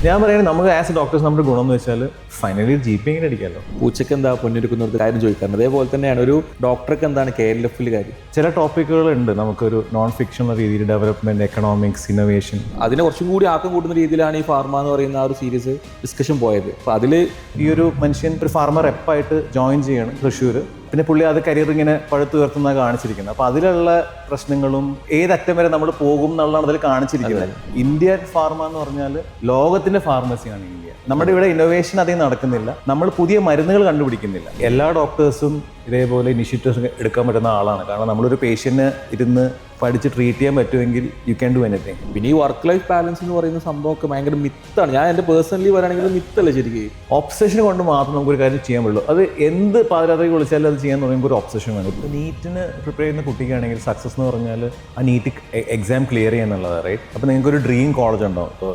ഞാൻ പറയുന്നത് നമുക്ക് ആസ് എ ഡോക്ടേഴ്സ് നമ്മുടെ ഗുണം എന്ന് വെച്ചാൽ ഫൈനലി GP എങ്ങനെ അടിക്കാമല്ലോ. പൂച്ചയ്ക്ക് എന്താ പൊന്നിരിക്കുന്നവർക്ക് കാര്യം ചോദിക്കാറുണ്ട്. അതേപോലെ തന്നെയാണ് ഒരു ഡോക്ടർക്ക് എന്താണ് KLF കാര്യം. ചില ടോപ്പിക്കുകളുണ്ട് നമുക്കൊരു നോൺ ഫിക്ഷൻ രീതിയിൽ ഡെവലപ്മെന്റ്, എക്കണോമിക്സ്, ഇന്നോവേഷൻ, അതിനെ കുറച്ചും കൂടി ആക്കം കൂട്ടുന്ന രീതിയിലാണ് ഈ ഫാർമ എന്ന് പറയുന്ന ആ ഒരു സീരീസ് ഡിസ്കഷൻ പോയത്. അപ്പോൾ അതിൽ ഈ ഒരു മനുഷ്യൻ ഒരു ഫാർമർ റെപ്പായിട്ട് ജോയിൻ ചെയ്യണം തൃശ്ശൂർ. പിന്നെ പുള്ളി അത് കരിയർ ഇങ്ങനെ പഴുത്തുയർത്തുന്ന കാണിച്ചിരിക്കുന്നത്. അപ്പോൾ അതിലുള്ള പ്രശ്നങ്ങളും ഏതറ്റം വരെ നമ്മൾ പോകും എന്നുള്ളതാണ് അതിൽ കാണിച്ചിരിക്കുന്നത്. ഇന്ത്യൻ ഫാർമ എന്ന് പറഞ്ഞാൽ ലോകത്തിന്റെ ഫാർമസിയാണ് ഇന്ത്യ. നമ്മുടെ ഇവിടെ ഇന്നോവേഷൻ അധികം നടക്കുന്നില്ല, നമ്മൾ പുതിയ മരുന്നുകൾ കണ്ടുപിടിക്കുന്നില്ല. എല്ലാ ഡോക്ടേഴ്സും ഇതേപോലെ ഇനിഷ്യേറ്റീവ്സ് എടുക്കാൻ പറ്റുന്ന ആളാണ്. കാരണം നമ്മളൊരു പേഷ്യന്റിന് ഇരുന്ന് പഠിച്ച് ട്രീറ്റ് ചെയ്യാൻ പറ്റുമെങ്കിൽ യു ക്യാൻ ഡു എനിത്തിങ്. പിന്നെ ഈ വർക്ക് ലൈഫ് ബാലൻസ് എന്ന് പറയുന്ന സംഭവമൊക്കെ ഭയങ്കര മിത്താണ്. ഞാൻ എൻ്റെ പേഴ്സണലി പറയുകയാണെങ്കിൽ മിത്തല്ല ശരിക്കും. ഒബ്സഷൻ കൊണ്ട് മാത്രം നമുക്കൊരു കാര്യം ചെയ്യാൻ പറ്റുള്ളൂ. അത് എന്ത് പാതിരാത്രിക്ക് വിളിച്ചാലും അത് ചെയ്യാൻ പറയുമ്പോൾ ഒരു ഒബ്സഷൻ വേണം. ഇപ്പോൾ നീറ്റിന് പ്രിപ്പയർ ചെയ്യുന്ന കുട്ടിക്കാണെങ്കിൽ സക്സസ് എന്ന് പറഞ്ഞാൽ ആ നീറ്റ് എക്സാം ക്ലിയർ ചെയ്യുന്നുള്ളത്, റൈറ്റ്? അപ്പോൾ നിങ്ങൾക്കൊരു ഡ്രീം കോളേജ് ഉണ്ടാവും. അപ്പോൾ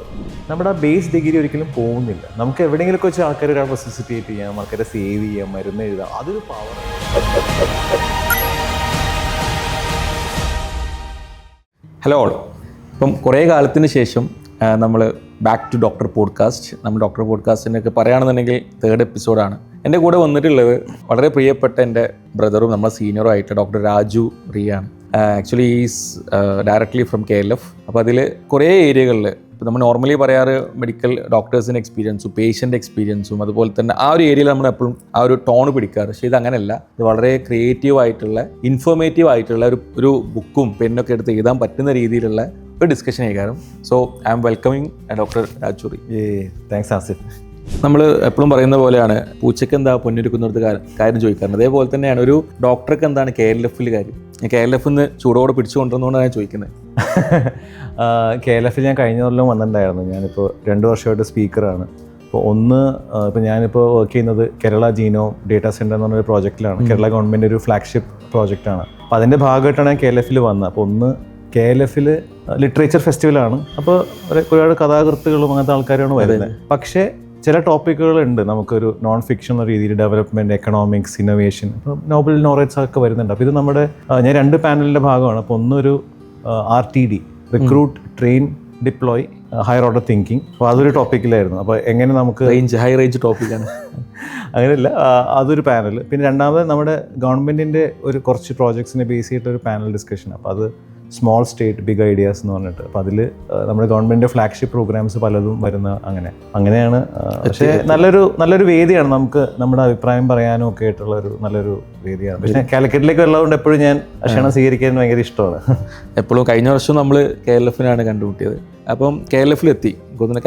നമ്മുടെ ആ ബേസ് ഡിഗ്രി ഒരിക്കലും പോകുന്നില്ല. നമുക്ക് എവിടെയെങ്കിലുമൊക്കെ വെച്ച് ആൾക്കാർ ഒരാൾ റെസിസിറ്റേറ്റ് ചെയ്യാം, ആൾക്കാരെ സേവ് ചെയ്യാം, മരുന്ന് എഴുതാം. അതൊരു പവർ. Hello all. ഇപ്പം കുറേ കാലത്തിന് ശേഷം നമ്മൾ ബാക്ക് ടു ഡോക്ടർ പോഡ്കാസ്റ്റ്. നമ്മൾ ഡോക്ടർ പോഡ്കാസ്റ്റിനൊക്കെ പറയുകയാണെന്നുണ്ടെങ്കിൽ 3rd എപ്പിസോഡാണ്. എൻ്റെ കൂടെ വന്നിട്ടുള്ളത് വളരെ പ്രിയപ്പെട്ട എൻ്റെ ബ്രദറും നമ്മളെ സീനിയറും ആയിട്ട് ഡോക്ടർ രാജു റിയാണ്. Actually is directly from KLF. അപ്പോൾ അതിൽ കുറേ ഏരിയകളിൽ ഇപ്പോൾ നമ്മൾ നോർമലി പറയാറ് മെഡിക്കൽ ഡോക്ടേഴ്സിൻ്റെ എക്സ്പീരിയൻസും പേഷ്യൻ്റ് എക്സ്പീരിയൻസും അതുപോലെ തന്നെ ആ ഒരു ഏരിയയിൽ നമ്മൾ എപ്പോഴും ആ ഒരു ടോൺ പിടിക്കാറ്. പക്ഷേ ഇത് അങ്ങനെയല്ല. ഇത് വളരെ ക്രിയേറ്റീവ് ആയിട്ടുള്ള ഇൻഫോർമേറ്റീവ് ആയിട്ടുള്ള ഒരു ബുക്കും പെന്നൊക്കെ എടുത്ത് എഴുതാൻ പറ്റുന്ന രീതിയിലുള്ള ഒരു ഡിസ്കഷൻ ആയിരിക്കും. So I am welcoming doctor Raju. Thanks Asif. നമ്മൾ എപ്പോഴും പറയുന്ന പോലെയാണ് പൂച്ചയ്ക്ക് എന്താ പൊന്നിരിക്കുന്നവർക്ക് കാര്യം ചോദിക്കാറുണ്ട്. അതേപോലെ തന്നെയാണ് ഒരു ഡോക്ടർക്ക് എന്താണ് KLF കാര്യം. KLF ചൂടോടെ പിടിച്ചുകൊണ്ടിരുന്നതുകൊണ്ടാണ് ഞാൻ ചോദിക്കുന്നത്. KLF ഞാൻ കഴിഞ്ഞ കൊല്ലം വന്നിട്ടുണ്ടായിരുന്നു. ഞാനിപ്പോൾ 2 വർഷമായിട്ട് സ്പീക്കറാണ്. അപ്പോൾ ഇപ്പോൾ ഞാനിപ്പോൾ വർക്ക് ചെയ്യുന്നത് കേരള ജീനോം ഡേറ്റാ സെൻറ്റർ എന്ന് പറഞ്ഞൊരു പ്രോജക്റ്റിലാണ്. കേരള ഗവൺമെൻറ് ഒരു ഫ്ലാഗ്ഷിപ്പ് പ്രോജക്റ്റാണ്. അപ്പോൾ അതിൻ്റെ ഭാഗമായിട്ടാണ് ഞാൻ KLF വന്നത്. അപ്പോൾ KLF ലിറ്ററേച്ചർ ഫെസ്റ്റിവലാണ്. അപ്പോൾ ഒരുപാട് കഥാകൃത്തുക്കളും അങ്ങനത്തെ ആൾക്കാരാണ് വരുന്നത്. പക്ഷേ ചില ടോപ്പിക്കുകളുണ്ട് നമുക്കൊരു നോൺ ഫിക്ഷൻ രീതിയിൽ ഡെവലപ്മെൻറ്റ്, എക്കണോമിക്സ്, ഇന്നോവേഷൻ, ഇപ്പോൾ നോബൽ നോളജ് ഒക്കെ വരുന്നുണ്ട്. അപ്പോൾ ഇത് ഞാൻ 2 പാനലിൻ്റെ ഭാഗമാണ്. അപ്പോൾ ഒന്നൊരു RTD, recruit, train, deploy, higher order thinking. അപ്പോൾ അതൊരു ടോപ്പിക്കിലായിരുന്നു. അപ്പോൾ എങ്ങനെ നമുക്ക് ഹൈ റേഞ്ച് ടോപ്പിക്കാണ്. അങ്ങനെയല്ല, അതൊരു പാനൽ. പിന്നെ രണ്ടാമത് നമ്മുടെ ഗവൺമെൻറ്റിൻ്റെ കുറച്ച് പ്രോജക്ട്സിനെ ബേസ് ചെയ്തിട്ടൊരു പാനൽ ഡിസ്കഷൻ. അപ്പോൾ അത് സ്മോൾ സ്റ്റേറ്റ് ബിഗ് ഐഡിയാസ് എന്ന് പറഞ്ഞിട്ട്. അപ്പോൾ അതിൽ നമ്മുടെ ഗവൺമെൻറ്റിൻ്റെ ഫ്ലാഗ്ഷിപ്പ് പ്രോഗ്രാംസ് പലതും വരുന്ന അങ്ങനെയാണ്. പക്ഷേ നല്ലൊരു വേദിയാണ്. നമുക്ക് നമ്മുടെ അഭിപ്രായം പറയാനും ഒക്കെ ആയിട്ടുള്ള നല്ലൊരു വേദിയാണ്. പക്ഷേ കാലിക്കറ്റിലേക്ക് ഉള്ളതുകൊണ്ട് എപ്പോഴും ഞാൻ ക്ഷണം സ്വീകരിക്കാൻ ഭയങ്കര ഇഷ്ടമാണ്. എപ്പോഴും കഴിഞ്ഞ വർഷം നമ്മൾ KLF കണ്ടുമുട്ടിയത്. അപ്പം KLF എത്തി.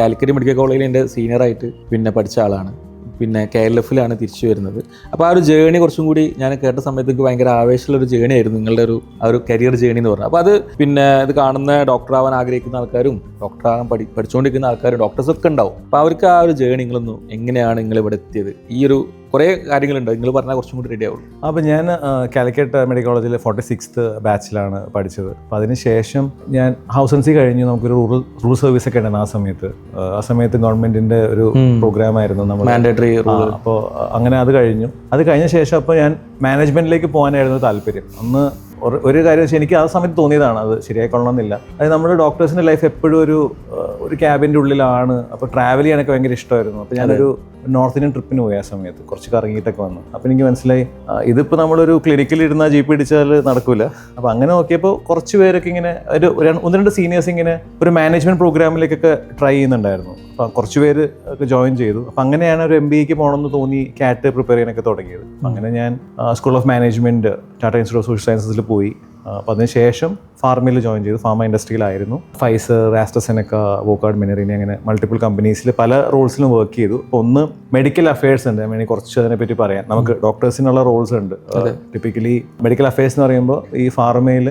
കാലിക്കറ്റ് മെഡിക്കൽ കോളേജിൽ എൻ്റെ സീനിയറായിട്ട് പിന്നെ പഠിച്ച ആളാണ്. പിന്നെ KLF തിരിച്ചു വരുന്നത്. അപ്പോൾ ആ ഒരു ജേണി കുറച്ചും കൂടി ഞാൻ കേട്ട സമയത്ത് എനിക്ക് ഭയങ്കര ആവേശമുള്ളൊരു ജേണി ആയിരുന്നു നിങ്ങളുടെ ഒരു കരിയർ ജേണി എന്ന് പറഞ്ഞത്. അപ്പോൾ അത് പിന്നെ ഇത് കാണുന്ന ഡോക്ടറാവാൻ ആഗ്രഹിക്കുന്ന ആൾക്കാരും ഡോക്ടറാകാൻ പഠിച്ചുകൊണ്ടിരിക്കുന്ന ആൾക്കാരും ഡോക്ടേഴ്സൊക്കെ ഉണ്ടാവും. അപ്പോൾ അവർക്ക് ആ ഒരു ജേണി എങ്ങനെയാണ് നിങ്ങൾ ഇവിടെ എത്തിയത്? ഈ ഒരു കുറേ കാര്യങ്ങളുണ്ട്, നിങ്ങൾ പറഞ്ഞാൽ കുറച്ചും കൂടി റെഡി ആവുള്ളൂ. അപ്പോൾ ഞാൻ കാലിക്കറ്റ് മെഡിക്കൽ കോളേജിൽ 46th ബാച്ചിലാണ് പഠിച്ചത്. അപ്പോൾ അതിനുശേഷം ഞാൻ ഹൗസ് എൻസി കഴിഞ്ഞ് നമുക്കൊരു റൂറൽ സർവീസ് ഒക്കെ ഉണ്ടായിരുന്നു. ആ സമയത്ത് ഗവൺമെൻറ്റിൻ്റെ ഒരു പ്രോഗ്രാം ആയിരുന്നു നമ്മൾ മാൻഡേറ്ററി. അപ്പോൾ അങ്ങനെ അത് കഴിഞ്ഞ ശേഷം അപ്പോൾ ഞാൻ മാനേജ്മെൻറ്റിലേക്ക് പോകാനായിരുന്നു താല്പര്യം. ഒരു കാര്യം വെച്ചാൽ എനിക്ക് ആ സമയത്ത് തോന്നിയതാണ്, അത് ശരിയായിക്കൊള്ളണമെന്നില്ല. അതായത് നമ്മുടെ ഡോക്ടേഴ്സിൻ്റെ ലൈഫ് എപ്പോഴും ഒരു ക്യാബിൻ്റെ ഉള്ളിലാണ്. അപ്പോൾ ട്രാവൽ ചെയ്യാനൊക്കെ ഭയങ്കര ഇഷ്ടമായിരുന്നു. അപ്പോൾ ഞാനൊരു നോർത്ത് ഇന്ത്യൻ ട്രിപ്പിന് പോയി. ആ സമയത്ത് കുറച്ച് കറങ്ങിയിട്ടൊക്കെ വന്നു. അപ്പോൾ എനിക്ക് മനസ്സിലായി ഇതിപ്പോൾ നമ്മളൊരു ക്ലിനിക്കിൽ ഇരുന്ന GP അടിച്ചാൽ നടക്കില്ല. അപ്പോൾ അങ്ങനെ നോക്കിയപ്പോൾ കുറച്ച് പേരൊക്കെ ഇങ്ങനെ 1-2 സീനിയേഴ്സ് ഇങ്ങനെ ഒരു മാനേജ്മെൻറ്റ് പ്രോഗ്രാമിലേക്കൊക്കെ ട്രൈ ചെയ്യുന്നുണ്ടായിരുന്നു. അപ്പോൾ കുറച്ച് പേര് ഒക്കെ ജോയിൻ ചെയ്തു. അപ്പോൾ അങ്ങനെയാണ് ഒരു MBAക്ക് പോകണമെന്ന് തോന്നി CAT പ്രിപ്പയർ ചെയ്യാനൊക്കെ തുടങ്ങിയത്. അങ്ങനെ ഞാൻ school of management Tata institute of social സയൻസസിൽ പോയി. അപ്പോൾ അതിനുശേഷം ഫാർമയിൽ ജോയിൻ ചെയ്തു. ഫാർമ ഇൻഡസ്ട്രിയിലായിരുന്നു. ഫൈസർ, ആസ്ട്രസെനക്ക, വോക്കാർഡ്, മിനറിനി, അങ്ങനെ മൾട്ടിപ്പിൾ കമ്പനീസിൽ പല റോൾസിലും വർക്ക് ചെയ്തു. അപ്പോൾ ഒന്ന് മെഡിക്കൽ അഫയേഴ്സ് ഉണ്ട്. കുറച്ച് അതിനെപ്പറ്റി പറയാം. നമുക്ക് ഡോക്ടേഴ്സിനുള്ള റോൾസ് ഉണ്ട്. ടിപ്പിക്കലി മെഡിക്കൽ അഫയേഴ്സ് എന്ന് പറയുമ്പോൾ ഈ ഫാർമയിൽ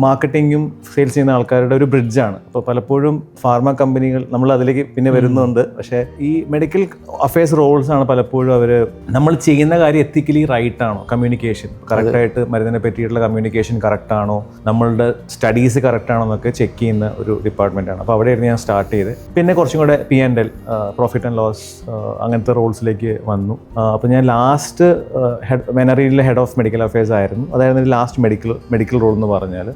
മാർക്കറ്റിങ്ങും സെയിൽസ് ചെയ്യുന്ന ആൾക്കാരുടെ ഒരു ബ്രിഡ്ജാണ്. അപ്പോൾ പലപ്പോഴും ഫാർമ കമ്പനികൾ നമ്മൾ അതിലേക്ക് പിന്നെ വരുന്നുണ്ട്. പക്ഷേ ഈ മെഡിക്കൽ അഫയേഴ്സ് റോൾസ് ആണ് പലപ്പോഴും നമ്മൾ ചെയ്യുന്ന കാര്യം എത്തിക്കലി റൈറ്റ് ആണോ, കമ്മ്യൂണിക്കേഷൻ കറക്റ്റായിട്ട്, മരുന്നിനെ പറ്റിയിട്ടുള്ള കമ്മ്യൂണിക്കേഷൻ കറക്റ്റ് ആണോ, നമ്മളുടെ സ്റ്റഡീസ് കറക്റ്റ് ആണോ എന്നൊക്കെ ചെക്ക് ചെയ്യുന്ന ഒരു ഡിപ്പാർട്ട്മെൻറ്റാണ്. അപ്പോൾ അവിടെയായിരുന്നു ഞാൻ സ്റ്റാർട്ട് ചെയ്ത്. പിന്നെ കുറച്ചും കൂടെ P&L, പ്രോഫിറ്റ് ആൻഡ് ലോസ്, അങ്ങനത്തെ റോൾസിലേക്ക് വന്നു. അപ്പോൾ ഞാൻ ലാസ്റ്റ് മെനറിയിലെ ഹെഡ് ഓഫ് മെഡിക്കൽ അഫയേഴ്സ് ആയിരുന്നു. അതായിരുന്നു ലാസ്റ്റ് മെഡിക്കൽ റോൾ എന്ന് പറഞ്ഞാൽ.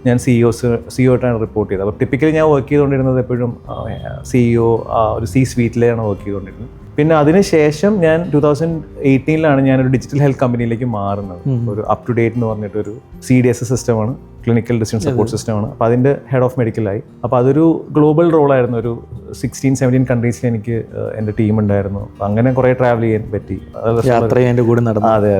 ഞാൻ സിഇഒട്ടാണ് റിപ്പോർട്ട് ചെയ്തത്. അപ്പോൾ ടിപ്പിക്കലി ഞാൻ വർക്ക് ചെയ്തുകൊണ്ടിരുന്നത് എപ്പോഴും സിഇഒ ഒരു സ്വീറ്റിലാണ് വർക്ക് ചെയ്തുകൊണ്ടിരുന്നത്. പിന്നെ അതിനുശേഷം ഞാൻ 2018 ഞാനൊരു ഡിജിറ്റൽ ഹെൽത്ത് കമ്പനിയിലേക്ക് മാറുന്നത്. ഒരു അപ് ടു ഡേറ്റ് എന്ന് പറഞ്ഞിട്ടൊരു CDS സിസ്റ്റമാണ്, ക്ലിനിക്കൽ ഡിസിഷൻ സപ്പോർട്ട് സിസ്റ്റമാണ്. അപ്പോൾ അതിൻ്റെ ഹെഡ് ഓഫ് മെഡിക്കലായി. അപ്പോൾ അതൊരു ഗ്ലോബൽ റോളായിരുന്നു. ഒരു 16-17 കൺട്രീസിൽ എനിക്ക് എൻ്റെ ടീം ഉണ്ടായിരുന്നു. അങ്ങനെ കുറേ ട്രാവൽ ചെയ്യാൻ പറ്റി, എൻ്റെ കൂടെ നടന്നു. അതെ.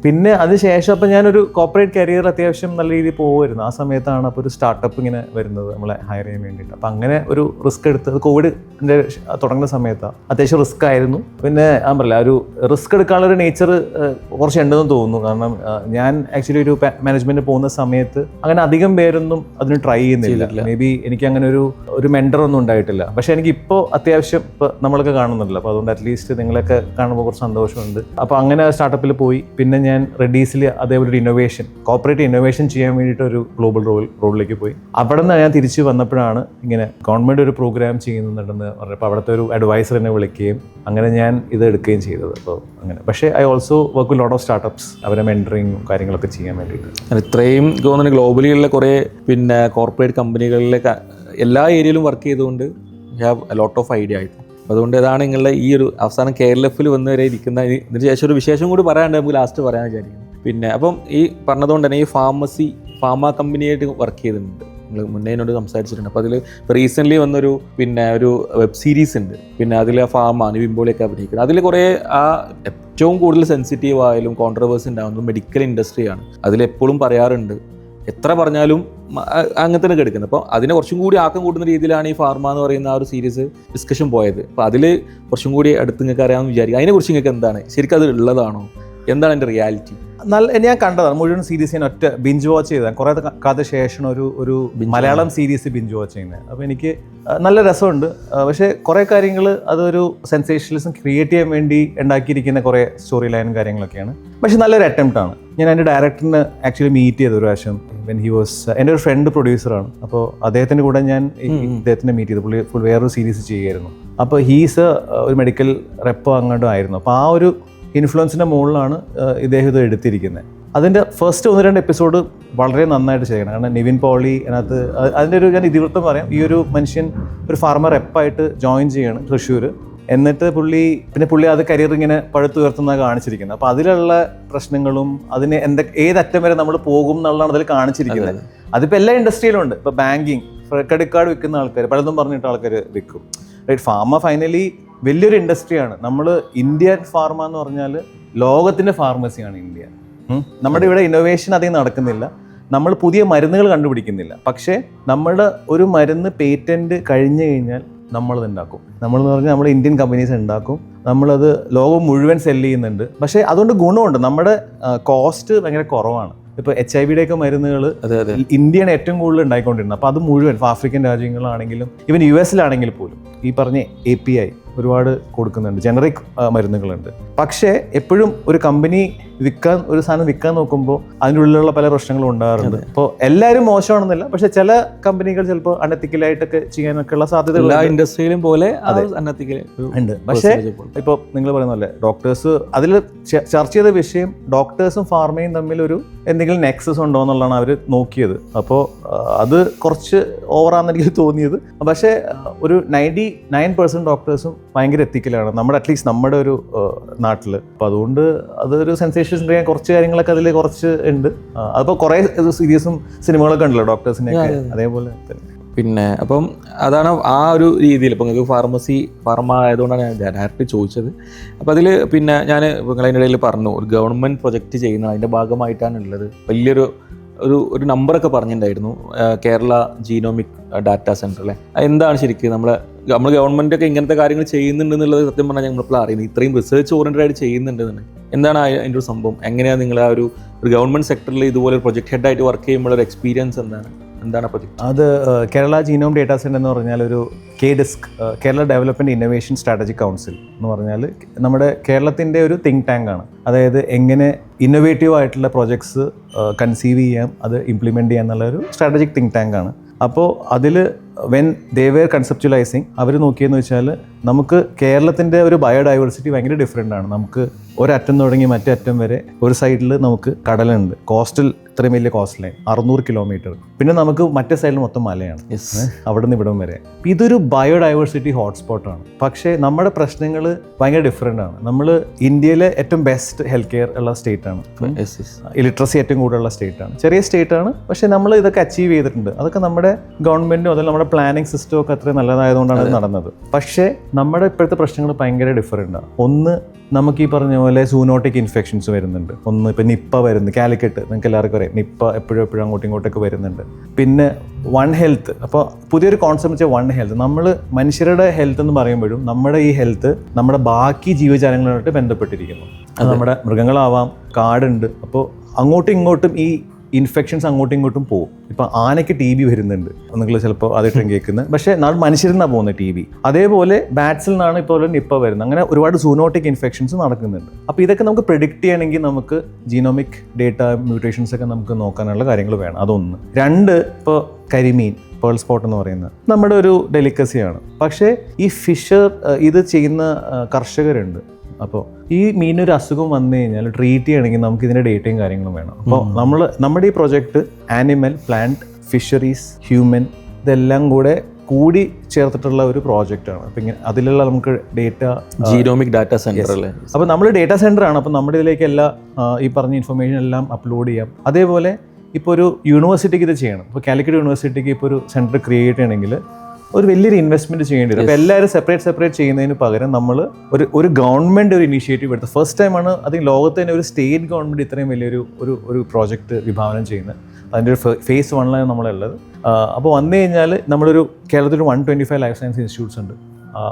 പിന്നെ അതിനുശേഷം അപ്പോൾ ഞാനൊരു കോർപ്പറേറ്റ് കരിയർ അത്യാവശ്യം നല്ല രീതിയിൽ പോകുമായിരുന്നു. ആ സമയത്താണ് അപ്പോൾ ഒരു സ്റ്റാർട്ടപ്പ് ഇങ്ങനെ വരുന്നത് നമ്മളെ ഹയർ ചെയ്യാൻ വേണ്ടിയിട്ട്. അപ്പോൾ അങ്ങനെ ഒരു റിസ്ക് എടുത്ത്, കോവിഡിൻ്റെ തുടങ്ങുന്ന സമയത്താണ്. അത്യാവശ്യം റിസ്ക് ആയിരുന്നു. പിന്നെ ഞാൻ പറയില്ല, ഒരു റിസ്ക് എടുക്കാനുള്ള ഒരു നേച്ചർ കുറച്ച് ഉണ്ടെന്ന് തോന്നുന്നു. കാരണം ഞാൻ ആക്ച്വലി ഒരു മാനേജ്മെൻറ്റ് പോകുന്ന സമയത്ത് അങ്ങനെ അധികം പേരൊന്നും അതിന് ട്രൈ ചെയ്യുന്നില്ല. മേ ബി എനിക്ക് അങ്ങനെ ഒരു മെൻറ്ററൊന്നും ഉണ്ടായിട്ടില്ല. പക്ഷേ എനിക്ക് ഇപ്പോൾ അത്യാവശ്യം ഇപ്പോൾ നമ്മളൊക്കെ കാണുന്നുണ്ടല്ലോ. അപ്പോൾ അതുകൊണ്ട് അറ്റ്ലീസ്റ്റ് നിങ്ങളൊക്കെ കാണുമ്പോൾ കുറച്ച് സന്തോഷമുണ്ട്. അപ്പോൾ അങ്ങനെ സ്റ്റാർട്ടപ്പിൽ പോയി. പിന്നെ ഞാൻ റെഡീസിൽ അതേപോലെ ഒരു കോർപ്പറേറ്റ് ഇന്നോവേഷൻ ചെയ്യാൻ വേണ്ടിയിട്ട് ഒരു ഗ്ലോബൽ റോളിലേക്ക് പോയി. അവിടെ നിന്ന് ഞാൻ തിരിച്ച് വന്നപ്പോഴാണ് ഇങ്ങനെ ഗവൺമെൻറ് ഒരു പ്രോഗ്രാം ചെയ്യുന്നുണ്ടെന്ന് പറഞ്ഞപ്പോൾ അവിടുത്തെ ഒരു അഡ്വൈസർ എന്നെ വിളിക്കുകയും അങ്ങനെ ഞാൻ ഇത് എടുക്കുകയും ചെയ്തത്. അപ്പോൾ അങ്ങനെ. പക്ഷേ I also work with lot of startups, അവരെ മെൻറ്ററിങ്ങും കാര്യങ്ങളൊക്കെ ചെയ്യാൻ വേണ്ടിയിട്ട്. ഇത്രയും തോന്നുന്നു ഗ്ലോബലിയുള്ള കുറേ പിന്നെ കോർപ്പറേറ്റ് കമ്പനികളിലെ എല്ലാ ഏരിയയിലും വർക്ക് ചെയ്തുകൊണ്ട് you have a lot of idea ആയിട്ട്. അതുകൊണ്ട് ഇതാണ് നിങ്ങളുടെ ഈ ഒരു അവസാനം KLF വന്ന് വരെ ഇരിക്കുന്ന. ഇതിന് ശേഷം ഒരു വിശേഷം കൂടി പറയാണ്ട് നമുക്ക് ലാസ്റ്റ് പറയാൻ വിചാരിക്കുന്നു. പിന്നെ അപ്പം ഈ പറഞ്ഞതുകൊണ്ട് തന്നെ ഈ ഫാർമ കമ്പനിയായിട്ട് വർക്ക് ചെയ്തിട്ടുണ്ട്. നിങ്ങൾ മുന്നേ എന്നോട് സംസാരിച്ചിട്ടുണ്ട്. അപ്പോൾ അതിൽ റീസെൻ്റ്ലി വന്നൊരു ഒരു വെബ് സീരീസ് ഉണ്ട്. പിന്നെ അതിൽ നിവിൻപോളിയൊക്കെ അഭിനയിക്കുന്നത്. അതിൽ കുറേ ഏറ്റവും കൂടുതൽ സെൻസിറ്റീവ് ആയാലും കോൺട്രവേഴ്സി ഉണ്ടാകുന്നത് മെഡിക്കൽ ഇൻഡസ്ട്രിയാണ്. അതിലെപ്പോഴും പറയാറുണ്ട്, എത്ര പറഞ്ഞാലും അങ്ങനെ തന്നെ കിടക്കുന്നത്. അപ്പോൾ അതിനെ കുറച്ചും കൂടി ആക്കം കൂടുന്ന രീതിയിലാണ് ഈ ഫാർമ എന്ന് പറയുന്ന ആ ഒരു സീരീസ് ഡിസ്കഷൻ പോയത്. അപ്പോൾ അതിൽ കുറച്ചും കൂടി അടുത്ത് നിങ്ങൾക്ക് അറിയാമെന്ന് വിചാരിക്കും. അതിനെക്കുറിച്ച് നിങ്ങൾക്ക് എന്താണ്, ശരിക്കും അത് ഉള്ളതാണോ, എന്താണ് അതിൻ്റെ റിയാലിറ്റി? ഞാൻ കണ്ടതാണ് മുഴുവൻ സീരീസ്. ഞാൻ ഒറ്റ ബിഞ്ച് വാച്ച് ചെയ്തതാണ്. കുറേ കാലത്തിന് ശേഷം ഒരു മലയാളം സീരീസ് ബിഞ്ച് വാച്ച് ചെയ്യുന്നത്. അപ്പോൾ എനിക്ക് നല്ല രസമുണ്ട്. പക്ഷേ കുറേ കാര്യങ്ങൾ അതൊരു സെൻസേഷണലിസം ക്രിയേറ്റ് ചെയ്യാൻ വേണ്ടി ഉണ്ടാക്കിയിരിക്കുന്ന കുറേ സ്റ്റോറി ലൈനും കാര്യങ്ങളൊക്കെയാണ്. പക്ഷേ നല്ലൊരു അറ്റംപ്റ്റാണ്. ഞാൻ എൻ്റെ ഡയറക്ടറിനെ ആക്ച്വലി മീറ്റ് ചെയ്ത ഒരു പ്രാവശ്യം. എൻ്റെ ഒരു ഫ്രണ്ട് പ്രൊഡ്യൂസറാണ്. അപ്പോൾ അദ്ദേഹത്തിൻ്റെ കൂടെ ഞാൻ ഇദ്ദേഹത്തിനെ മീറ്റ് ചെയ്തു. പുള്ളി വേറൊരു സീരീസ് ചെയ്യുമായിരുന്നു. അപ്പോൾ ഹീസ് ഒരു മെഡിക്കൽ റെപ്പോ അങ്ങോട്ടും ആയിരുന്നു. അപ്പോൾ ആ ഒരു ഇൻഫ്ലുവൻസിൻ്റെ മുകളിലാണ് ഇദ്ദേഹം ഇത് എടുത്തിരിക്കുന്നത്. അതിൻ്റെ ഫസ്റ്റ് 1-2 എപ്പിസോഡ് വളരെ നന്നായിട്ട് ചെയ്യണം. കാരണം നിവിൻ പോളി അതിനകത്ത് അതിൻ്റെ ഞാൻ ഇതിവൃത്തം പറയാം. ഈ ഒരു മനുഷ്യൻ ഒരു ഫാർമർ റെപ്പായിട്ട് ജോയിൻ ചെയ്യാണ് തൃശ്ശൂർ. എന്നിട്ട് പുള്ളി അത് കരിയർ ഇങ്ങനെ പഴുത്തുയർത്തുന്ന കാണിച്ചിരിക്കുന്നത്. അപ്പോൾ അതിലുള്ള പ്രശ്നങ്ങളും അതിന് ഏതറ്റം വരെ നമ്മൾ പോകും എന്നുള്ളതാണ് അതിൽ കാണിച്ചിരിക്കുന്നത്. അതിപ്പോൾ എല്ലാ ഇൻഡസ്ട്രിയിലും ഉണ്ട്. ഇപ്പോൾ ബാങ്കിങ്, ക്രെഡിറ്റ് കാർഡ് വിൽക്കുന്ന ആൾക്കാർ, പലതും പറഞ്ഞിട്ട് ആൾക്കാർ വിൽക്കും. റൈറ്റ്. ഫാർമ ഫൈനലി വലിയൊരു ഇൻഡസ്ട്രിയാണ്. നമ്മൾ ഇന്ത്യൻ ഫാർമ എന്ന് പറഞ്ഞാൽ ലോകത്തിൻ്റെ ഫാർമസിയാണ് ഇന്ത്യ. നമ്മുടെ ഇവിടെ ഇന്നോവേഷൻ അധികം നടക്കുന്നില്ല. നമ്മൾ പുതിയ മരുന്നുകൾ കണ്ടുപിടിക്കുന്നില്ല. പക്ഷേ നമ്മുടെ ഒരു മരുന്ന് പേറ്റൻറ്റ് കഴിഞ്ഞു കഴിഞ്ഞാൽ നമ്മളത് ഉണ്ടാക്കും. നമ്മളെന്ന് പറഞ്ഞാൽ നമ്മുടെ ഇന്ത്യൻ കമ്പനീസ് ഉണ്ടാക്കും. നമ്മളത് ലോകം മുഴുവൻ സെല്ല് ചെയ്യുന്നുണ്ട്. പക്ഷേ അതുകൊണ്ട് ഗുണമുണ്ട്. നമ്മുടെ കോസ്റ്റ് ഭയങ്കര കുറവാണ്. ഇപ്പോൾ HIV മരുന്നുകൾ ഇന്ത്യയാണ് ഏറ്റവും കൂടുതൽ ഉണ്ടായിക്കൊണ്ടിരുന്നത്. അപ്പോൾ അത് മുഴുവൻ ആഫ്രിക്കൻ രാജ്യങ്ങളാണെങ്കിലും ഈവൻ US പോലും ഈ പറഞ്ഞ API ഒരുപാട് കൊടുക്കുന്നുണ്ട്. ജനറിക് മരുന്നുകളുണ്ട്. പക്ഷേ എപ്പോഴും ഒരു കമ്പനി ഒരു സാധനം വിൽക്കാൻ നോക്കുമ്പോൾ അതിൻ്റെ ഉള്ളിലുള്ള പല പ്രശ്നങ്ങളും ഉണ്ടാകാറുണ്ട്. അപ്പോൾ എല്ലാവരും മോശമാണെന്നില്ല. പക്ഷെ ചില കമ്പനികൾ ചിലപ്പോൾ അൺഎത്തിക്കലായിട്ടൊക്കെ ചെയ്യാനൊക്കെ ഉള്ള സാധ്യത എല്ലാ ഇൻഡസ്ട്രിയിലും പോലെ ഉണ്ട്. പക്ഷേ ഇപ്പോൾ നിങ്ങൾ പറയുന്ന പോലെ ഡോക്ടേഴ്സ് അതിൽ ചർച്ച ചെയ്ത വിഷയം ഡോക്ടേഴ്സും ഫാർമയും തമ്മിൽ എന്തെങ്കിലും നെക്സസ് ഉണ്ടോ എന്നുള്ളതാണ് അവർ നോക്കിയത്. അപ്പോൾ അത് കുറച്ച് ഓവറാണെന്ന് എനിക്ക് തോന്നിയത്. പക്ഷേ ഒരു 99% ഡോക്ടേഴ്സും ഭയങ്കര എത്തിക്കലാണ് നമ്മുടെ അറ്റ്ലീസ്റ്റ് നമ്മുടെ ഒരു നാട്ടിൽ. അപ്പോൾ അതുകൊണ്ട് അതൊരു സെൻസേഷൻ ചെയ്യാൻ കുറച്ച് കാര്യങ്ങളൊക്കെ അതിൽ കുറച്ച് ഉണ്ട്. അതിപ്പോൾ കുറേ സീരീസും സിനിമകളൊക്കെ ഉണ്ടല്ലോ ഡോക്ടേഴ്സിനെയൊക്കെ, അതേപോലെ തന്നെ. പിന്നെ അപ്പം അതാണ് ആ ഒരു രീതിയിൽ. ഇപ്പോൾ നിങ്ങൾക്ക് ഫാർമ ആയതുകൊണ്ടാണ് ഞാൻ ഡയറക്റ്റ് ചോദിച്ചത്. അപ്പോൾ അതിൽ പിന്നെ ഞാൻ നിങ്ങളതിൻ്റെ ഇടയിൽ പറഞ്ഞു ഒരു ഗവൺമെൻറ് പ്രൊജക്റ്റ് ചെയ്യുന്ന അതിൻ്റെ ഭാഗമായിട്ടാണ് ഉള്ളത്. വലിയൊരു നമ്പറൊക്കെ പറഞ്ഞിട്ടുണ്ടായിരുന്നു, കേരള ജീനോമിക് ഡാറ്റാ സെൻറ്റർ അല്ലേ. എന്താണ് ശരിക്കും നമ്മൾ ഗവൺമെൻറ്റൊക്കെ ഇങ്ങനത്തെ കാര്യങ്ങൾ ചെയ്യുന്നുണ്ടെന്നുള്ളത് സത്യം പറഞ്ഞാൽ ഞങ്ങളിപ്പോൾ അറിയുന്നത്. ഇത്രയും റിസർച്ച് ഓറിയൻറ്റഡ് ആയിട്ട് ചെയ്യുന്നുണ്ടെന്നുണ്ട്. എന്താണ് അതിൻ്റെ ഒരു സംഭവം? എങ്ങനെയാണ് നിങ്ങൾ ആ ഒരു ഗവൺമെൻറ് സെക്ടറിൽ ഇതുപോലെ ഒരു പ്രൊജക്ട് ഹെഡായിട്ട് വർക്ക് ചെയ്യുമ്പോൾ ഒരു എക്സ്പീരിയൻസ് എന്താണ് പ്രൊജക്ട്? അത് കേരള ജീനോം ഡേറ്റാ സെൻറ്റർ എന്ന് പറഞ്ഞാൽ ഒരു KDISC, Kerala development innovation strategic council എന്ന് പറഞ്ഞാൽ നമ്മുടെ കേരളത്തിൻ്റെ ഒരു തിങ്ക് ടാങ്ക് ആണ്. അതായത് എങ്ങനെ ഇന്നോവേറ്റീവ് ആയിട്ടുള്ള പ്രോജക്ട്സ് കൺസീവ് ചെയ്യാം, അത് ഇംപ്ലിമെൻറ്റ് ചെയ്യാം എന്നുള്ള ഒരു സ്ട്രാറ്റജിക് തിങ്ക് ടാങ്ക് ആണ്. അപ്പോൾ അതിൽ വെൻ ദേ വെയർ കൺസെപ്ച്വലൈസിങ് അവർ നോക്കിയെന്ന് വെച്ചാൽ നമുക്ക് കേരളത്തിൻ്റെ ഒരു ബയോഡൈവേഴ്സിറ്റി ഭയങ്കര ഡിഫറെൻ്റ് ആണ്. നമുക്ക് ഒരറ്റം തുടങ്ങി മറ്റേ അറ്റം വരെ ഒരു സൈഡിൽ നമുക്ക് കടലുണ്ട്, കോസ്റ്റൽ ഇത്രയും വലിയ കോസ്റ്റ് ലൈൻ 600 കിലോമീറ്റർ, പിന്നെ നമുക്ക് മറ്റേ സൈഡിൽ മൊത്തം മലയാണ്, അവിടെ നിന്ന് ഇവിടം വരെ. ഇതൊരു ബയോഡൈവേഴ്സിറ്റി ഹോട്ട്സ്പോട്ടാണ്. പക്ഷേ നമ്മുടെ പ്രശ്നങ്ങൾ ഭയങ്കര ഡിഫറെൻ്റ് ആണ്. നമ്മൾ ഇന്ത്യയിലെ ഏറ്റവും ബെസ്റ്റ് ഹെൽത്ത് കെയർ ഉള്ള സ്റ്റേറ്റ് ആണ്, ഇലിറ്ററസി ഏറ്റവും കൂടുതലുള്ള സ്റ്റേറ്റ് ആണ്, ചെറിയ സ്റ്റേറ്റ് ആണ്. പക്ഷേ നമ്മൾ ഇതൊക്കെ അച്ചീവ് ചെയ്തിട്ടുണ്ട്. അതൊക്കെ നമ്മുടെ ഗവൺമെൻറ്റും അതിൽ നമ്മുടെ പ്ലാനിങ് സിസ്റ്റവും ഒക്കെ അത്രയും നല്ലതായതുകൊണ്ടാണ് ഇത് നടന്നത്. പക്ഷേ നമ്മുടെ ഇപ്പോഴത്തെ പ്രശ്നങ്ങൾ ഭയങ്കര ഡിഫറെൻ്റ് ആണ്. ഒന്ന്, നമുക്ക് ഈ പറഞ്ഞ പോലെ സൂനോട്ടിക് ഇൻഫെക്ഷൻസ് വരുന്നുണ്ട്. ഒന്ന് ഇപ്പോൾ നിപ്പ വരുന്നു, കാലിക്കറ്റ് നിങ്ങൾക്ക് എല്ലാവർക്കും അറിയാം, നിപ്പ എപ്പോഴും അങ്ങോട്ടും ഇങ്ങോട്ടൊക്കെ വരുന്നുണ്ട്. പിന്നെ വൺ ഹെൽത്ത്, അപ്പോൾ പുതിയൊരു കോൺസെപ്റ്റ് വെച്ചാൽ വൺ ഹെൽത്ത്. നമ്മൾ മനുഷ്യരുടെ ഹെൽത്ത് എന്ന് പറയുമ്പോഴും നമ്മുടെ ഈ ഹെൽത്ത് നമ്മുടെ ബാക്കി ജീവജാലങ്ങളുമായിട്ട് ബന്ധപ്പെട്ടിരിക്കുന്നു. നമ്മുടെ മൃഗങ്ങളാവാം, കാടുണ്ട്. അപ്പോൾ അങ്ങോട്ടും ഇങ്ങോട്ടും ഈ ഇൻഫെക്ഷൻസ് അങ്ങോട്ടും ഇങ്ങോട്ടും പോകും. ഇപ്പോൾ ആനയ്ക്ക് TB വരുന്നുണ്ട്, നിങ്ങൾ ചിലപ്പോൾ ആദ്യമായിട്ടും കേൾക്കുന്നത്. പക്ഷേ നാളെ മനുഷ്യരിൽ നിന്നാണ് പോകുന്നത് TB. അതേപോലെ ബാറ്റ്സിൽ നിന്നാണ് ഇപ്പോൾ നിപ്പ വരുന്നത്. അങ്ങനെ ഒരുപാട് സൂനോട്ടിക് ഇൻഫെക്ഷൻസ് നടക്കുന്നുണ്ട്. അപ്പോൾ ഇതൊക്കെ നമുക്ക് പ്രിഡിക്റ്റ് ചെയ്യണമെങ്കിൽ നമുക്ക് ജീനോമിക് ഡേറ്റ മ്യൂട്ടേഷൻസ് ഒക്കെ നമുക്ക് നോക്കാനുള്ള കാര്യങ്ങൾ വേണം. അതൊന്ന്. രണ്ട്, ഇപ്പോൾ കരിമീൻ, പേൾ സ്പോട്ട് എന്ന് പറയുന്നത് നമ്മുടെ ഒരു ഡെലിക്കസിയാണ്. പക്ഷേ ഈ ഫിഷർ ഇത് ചെയ്യുന്ന കർഷകരുണ്ട്. അപ്പോൾ ഈ മീനൊരു അസുഖം വന്നു കഴിഞ്ഞാൽ ട്രീറ്റ് ചെയ്യണമെങ്കിൽ നമുക്ക് ഇതിൻ്റെ ഡേറ്റയും കാര്യങ്ങളും വേണം. അപ്പോൾ നമ്മുടെ ഈ project animal, plant, fisheries, human ഇതെല്ലാം കൂടി ചേർത്തിട്ടുള്ള ഒരു പ്രോജക്റ്റാണ്. അപ്പം ഇങ്ങനെ അതിലുള്ള നമുക്ക് ഡേറ്റ, ജീനോമിക് ഡാറ്റ സെന്റർ അല്ലേ. അപ്പോൾ നമ്മൾ ഡേറ്റ സെൻ്റർ ആണ്. അപ്പോൾ നമ്മുടെ ഇതിലേക്ക് എല്ലാ ഈ പറഞ്ഞ ഇൻഫർമേഷൻ എല്ലാം അപ്ലോഡ് ചെയ്യാം. അതേപോലെ ഇപ്പോൾ ഒരു യൂണിവേഴ്സിറ്റിക്ക് ഇത് ചെയ്യണം. ഇപ്പോൾ കാലിക്കറ്റ് യൂണിവേഴ്സിറ്റിക്ക് ഇപ്പോൾ ഒരു സെൻറ്റർ ക്രിയേറ്റ് ചെയ്യണമെങ്കിൽ ഒരു വലിയൊരു ഇൻവെസ്റ്റ്മെൻറ്റ് ചെയ്യേണ്ടി വരും. അപ്പോൾ എല്ലാവരും സെപ്പറേറ്റ് ചെയ്യുന്നതിന് പകരം നമ്മൾ ഒരു ഗവൺമെൻറ് ഒരു ഇനീഷ്യേറ്റീവ് എടുത്ത് ഫസ്റ്റ് ടൈമാണ് അത് ലോകത്ത് തന്നെ ഒരു സ്റ്റേറ്റ് ഗവൺമെൻറ് ഇത്രയും വലിയൊരു ഒരു പ്രോജക്റ്റ് വിഭാവനം ചെയ്യുന്നത്. അതിൻ്റെ ഒരു phase 1 നമ്മളുള്ളത്. അപ്പോൾ വന്നു കഴിഞ്ഞാൽ നമ്മളൊരു കേരളത്തിൽ 125 ലൈഫ് സയൻസ് ഇൻസ്റ്റിറ്റ്യൂട്ട്സ് ഉണ്ട്.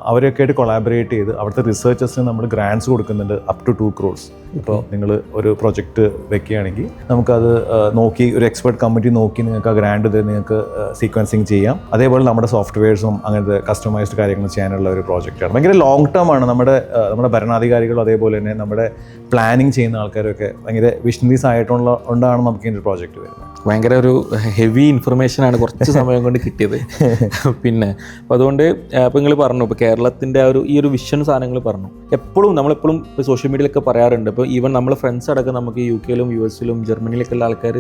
അവരൊക്കെ ആയിട്ട് കൊളാബറേറ്റ് ചെയ്ത് അവിടുത്തെ റിസർച്ചേഴ്സിന് നമ്മൾ ഗ്രാൻഡ്സ് കൊടുക്കുന്നുണ്ട് അപ് ടു 2 crores. ഇപ്പോൾ നിങ്ങൾ ഒരു പ്രൊജക്റ്റ് വെക്കുകയാണെങ്കിൽ നമുക്കത് നോക്കി ഒരു എക്സ്പെർട്ട് കമ്മിറ്റി നോക്കി നിങ്ങൾക്ക് ആ ഗ്രാൻഡ് ഇത് നിങ്ങൾക്ക് സീക്വൻസിങ് ചെയ്യാം. അതേപോലെ നമ്മുടെ സോഫ്റ്റ്വെയർസും അങ്ങനത്തെ കസ്റ്റമൈസ്ഡ് കാര്യങ്ങൾ ചെയ്യാനുള്ള ഒരു പ്രോജക്റ്റാണ്. ഭയങ്കര ലോങ് ടേം ആണ്. നമ്മുടെ ഭരണാധികാരികളും അതേപോലെ തന്നെ നമ്മുടെ പ്ലാനിങ് ചെയ്യുന്ന ആൾക്കാരൊക്കെ ഭയങ്കര വിഷണറീസ് ആയിട്ടുള്ളതുകൊണ്ടാണ് നമുക്ക് ഇതിൻ്റെ പ്രോജക്റ്റ് വരുന്നത്. ഭയങ്കര ഒരു ഹെവി ഇൻഫർമേഷനാണ് കുറച്ച് സമയം കൊണ്ട് കിട്ടിയത്. പിന്നെ അപ്പോൾ അതുകൊണ്ട് ഇപ്പോൾ നിങ്ങൾ പറഞ്ഞു, ഇപ്പോൾ കേരളത്തിൻ്റെ ഈ ഒരു വിഷൻ സാധനങ്ങൾ പറഞ്ഞു. നമ്മളെപ്പോഴും ഇപ്പോൾ സോഷ്യൽ മീഡിയയിലൊക്കെ പറയാറുണ്ട്. ഇപ്പോൾ ഈവൻ നമ്മളെ ഫ്രണ്ട്സ് അടക്കം നമുക്ക് UK-ലും US-ലും ജർമ്മനിയിലൊക്കെ ഉള്ള ആൾക്കാർ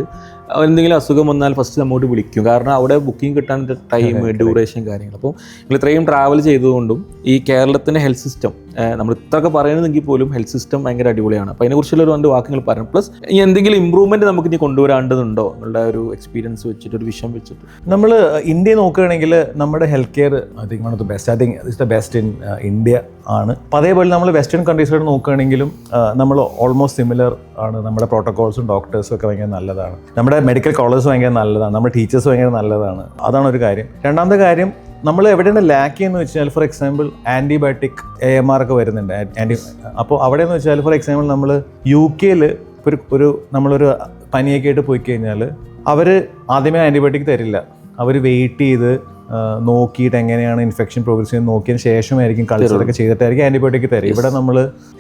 എന്തെങ്കിലും അസുഖം വന്നാൽ ഫസ്റ്റ് നമ്മോട് വിളിക്കും. കാരണം അവിടെ ബുക്കിംഗ് കിട്ടാൻ ടൈം, ഡ്യൂറേഷൻ കാര്യങ്ങൾ. അപ്പോൾ നിങ്ങൾ ഇത്രയും ട്രാവൽ ചെയ്തുകൊണ്ടും ഈ കേരളത്തിൻ്റെ ഹെൽത്ത് സിസ്റ്റം നമ്മൾ ഇത്രയൊക്കെ പറയുന്നതെങ്കിൽ പോലും ഹെൽത്ത് സിസ്റ്റം ഭയങ്കര അടിപൊളിയാണ്. അപ്പോൾ അതിനെക്കുറിച്ചുള്ള ഒരു 2 വാക്കുകൾ പറയണം. പ്ലസ് എന്തെങ്കിലും ഇമ്പ്രൂവ്മെൻറ്റ് നമുക്ക് ഇനി കൊണ്ടുവരേണ്ടതുണ്ടോ നിങ്ങളുടെ ഒരു എക്സ്പീരിയൻസ് വെച്ചിട്ട്, ഒരു വിഷം വെച്ചിട്ട്? നമ്മൾ ഇന്ത്യ നോക്കുകയാണെങ്കിൽ നമ്മുടെ health care I think one of the best. I think it's the best in India ആണ്. അപ്പോൾ അതേപോലെ നമ്മൾ വെസ്റ്റേൺ കൺട്രീസിലോട്ട് നോക്കുകയാണെങ്കിലും നമ്മൾ ഓൾമോസ്റ്റ് സിമിലർ ആണ്. നമ്മുടെ പ്രോട്ടോകോൾസും ഡോക്ടേഴ്സും ഒക്കെ ഭയങ്കര നല്ലതാണ്. നമ്മുടെ മെഡിക്കൽ കോളേജ് ഭയങ്കര നല്ലതാണ്. നമ്മുടെ ടീച്ചേഴ്സ് ഭയങ്കര നല്ലതാണ്. അതാണ് ഒരു കാര്യം. രണ്ടാമത്തെ കാര്യം, നമ്മൾ എവിടെയാണ് ലാക്ക് ചെയ്യുന്നത് വെച്ചാൽ ഫോർ എക്സാമ്പിൾ ആൻറ്റിബയോട്ടിക് AMR ഒക്കെ വരുന്നുണ്ട്. അപ്പോൾ അവിടെയെന്ന് വെച്ചാൽ ഫോർ എക്സാമ്പിൾ നമ്മൾ UK-ൽ നമ്മളൊരു പനിയൊക്കെ ആയിട്ട് പോയി കഴിഞ്ഞാൽ അവർ ആദ്യമേ ആൻറ്റിബയോട്ടിക് തരില്ല. അവർ വെയിറ്റ് ചെയ്ത് നോക്കിയിട്ട് എങ്ങനെയാണ് ഇൻഫെക്ഷൻ പ്രോഗ്രസ് ചെയ്യുന്നത് നോക്കിയതിന് ശേഷമായിരിക്കും കൾച്ചറൊക്കെ ചെയ്തിട്ടായിരിക്കും ആൻറ്റിബയോട്ടിക് തരും. ഇവിടെ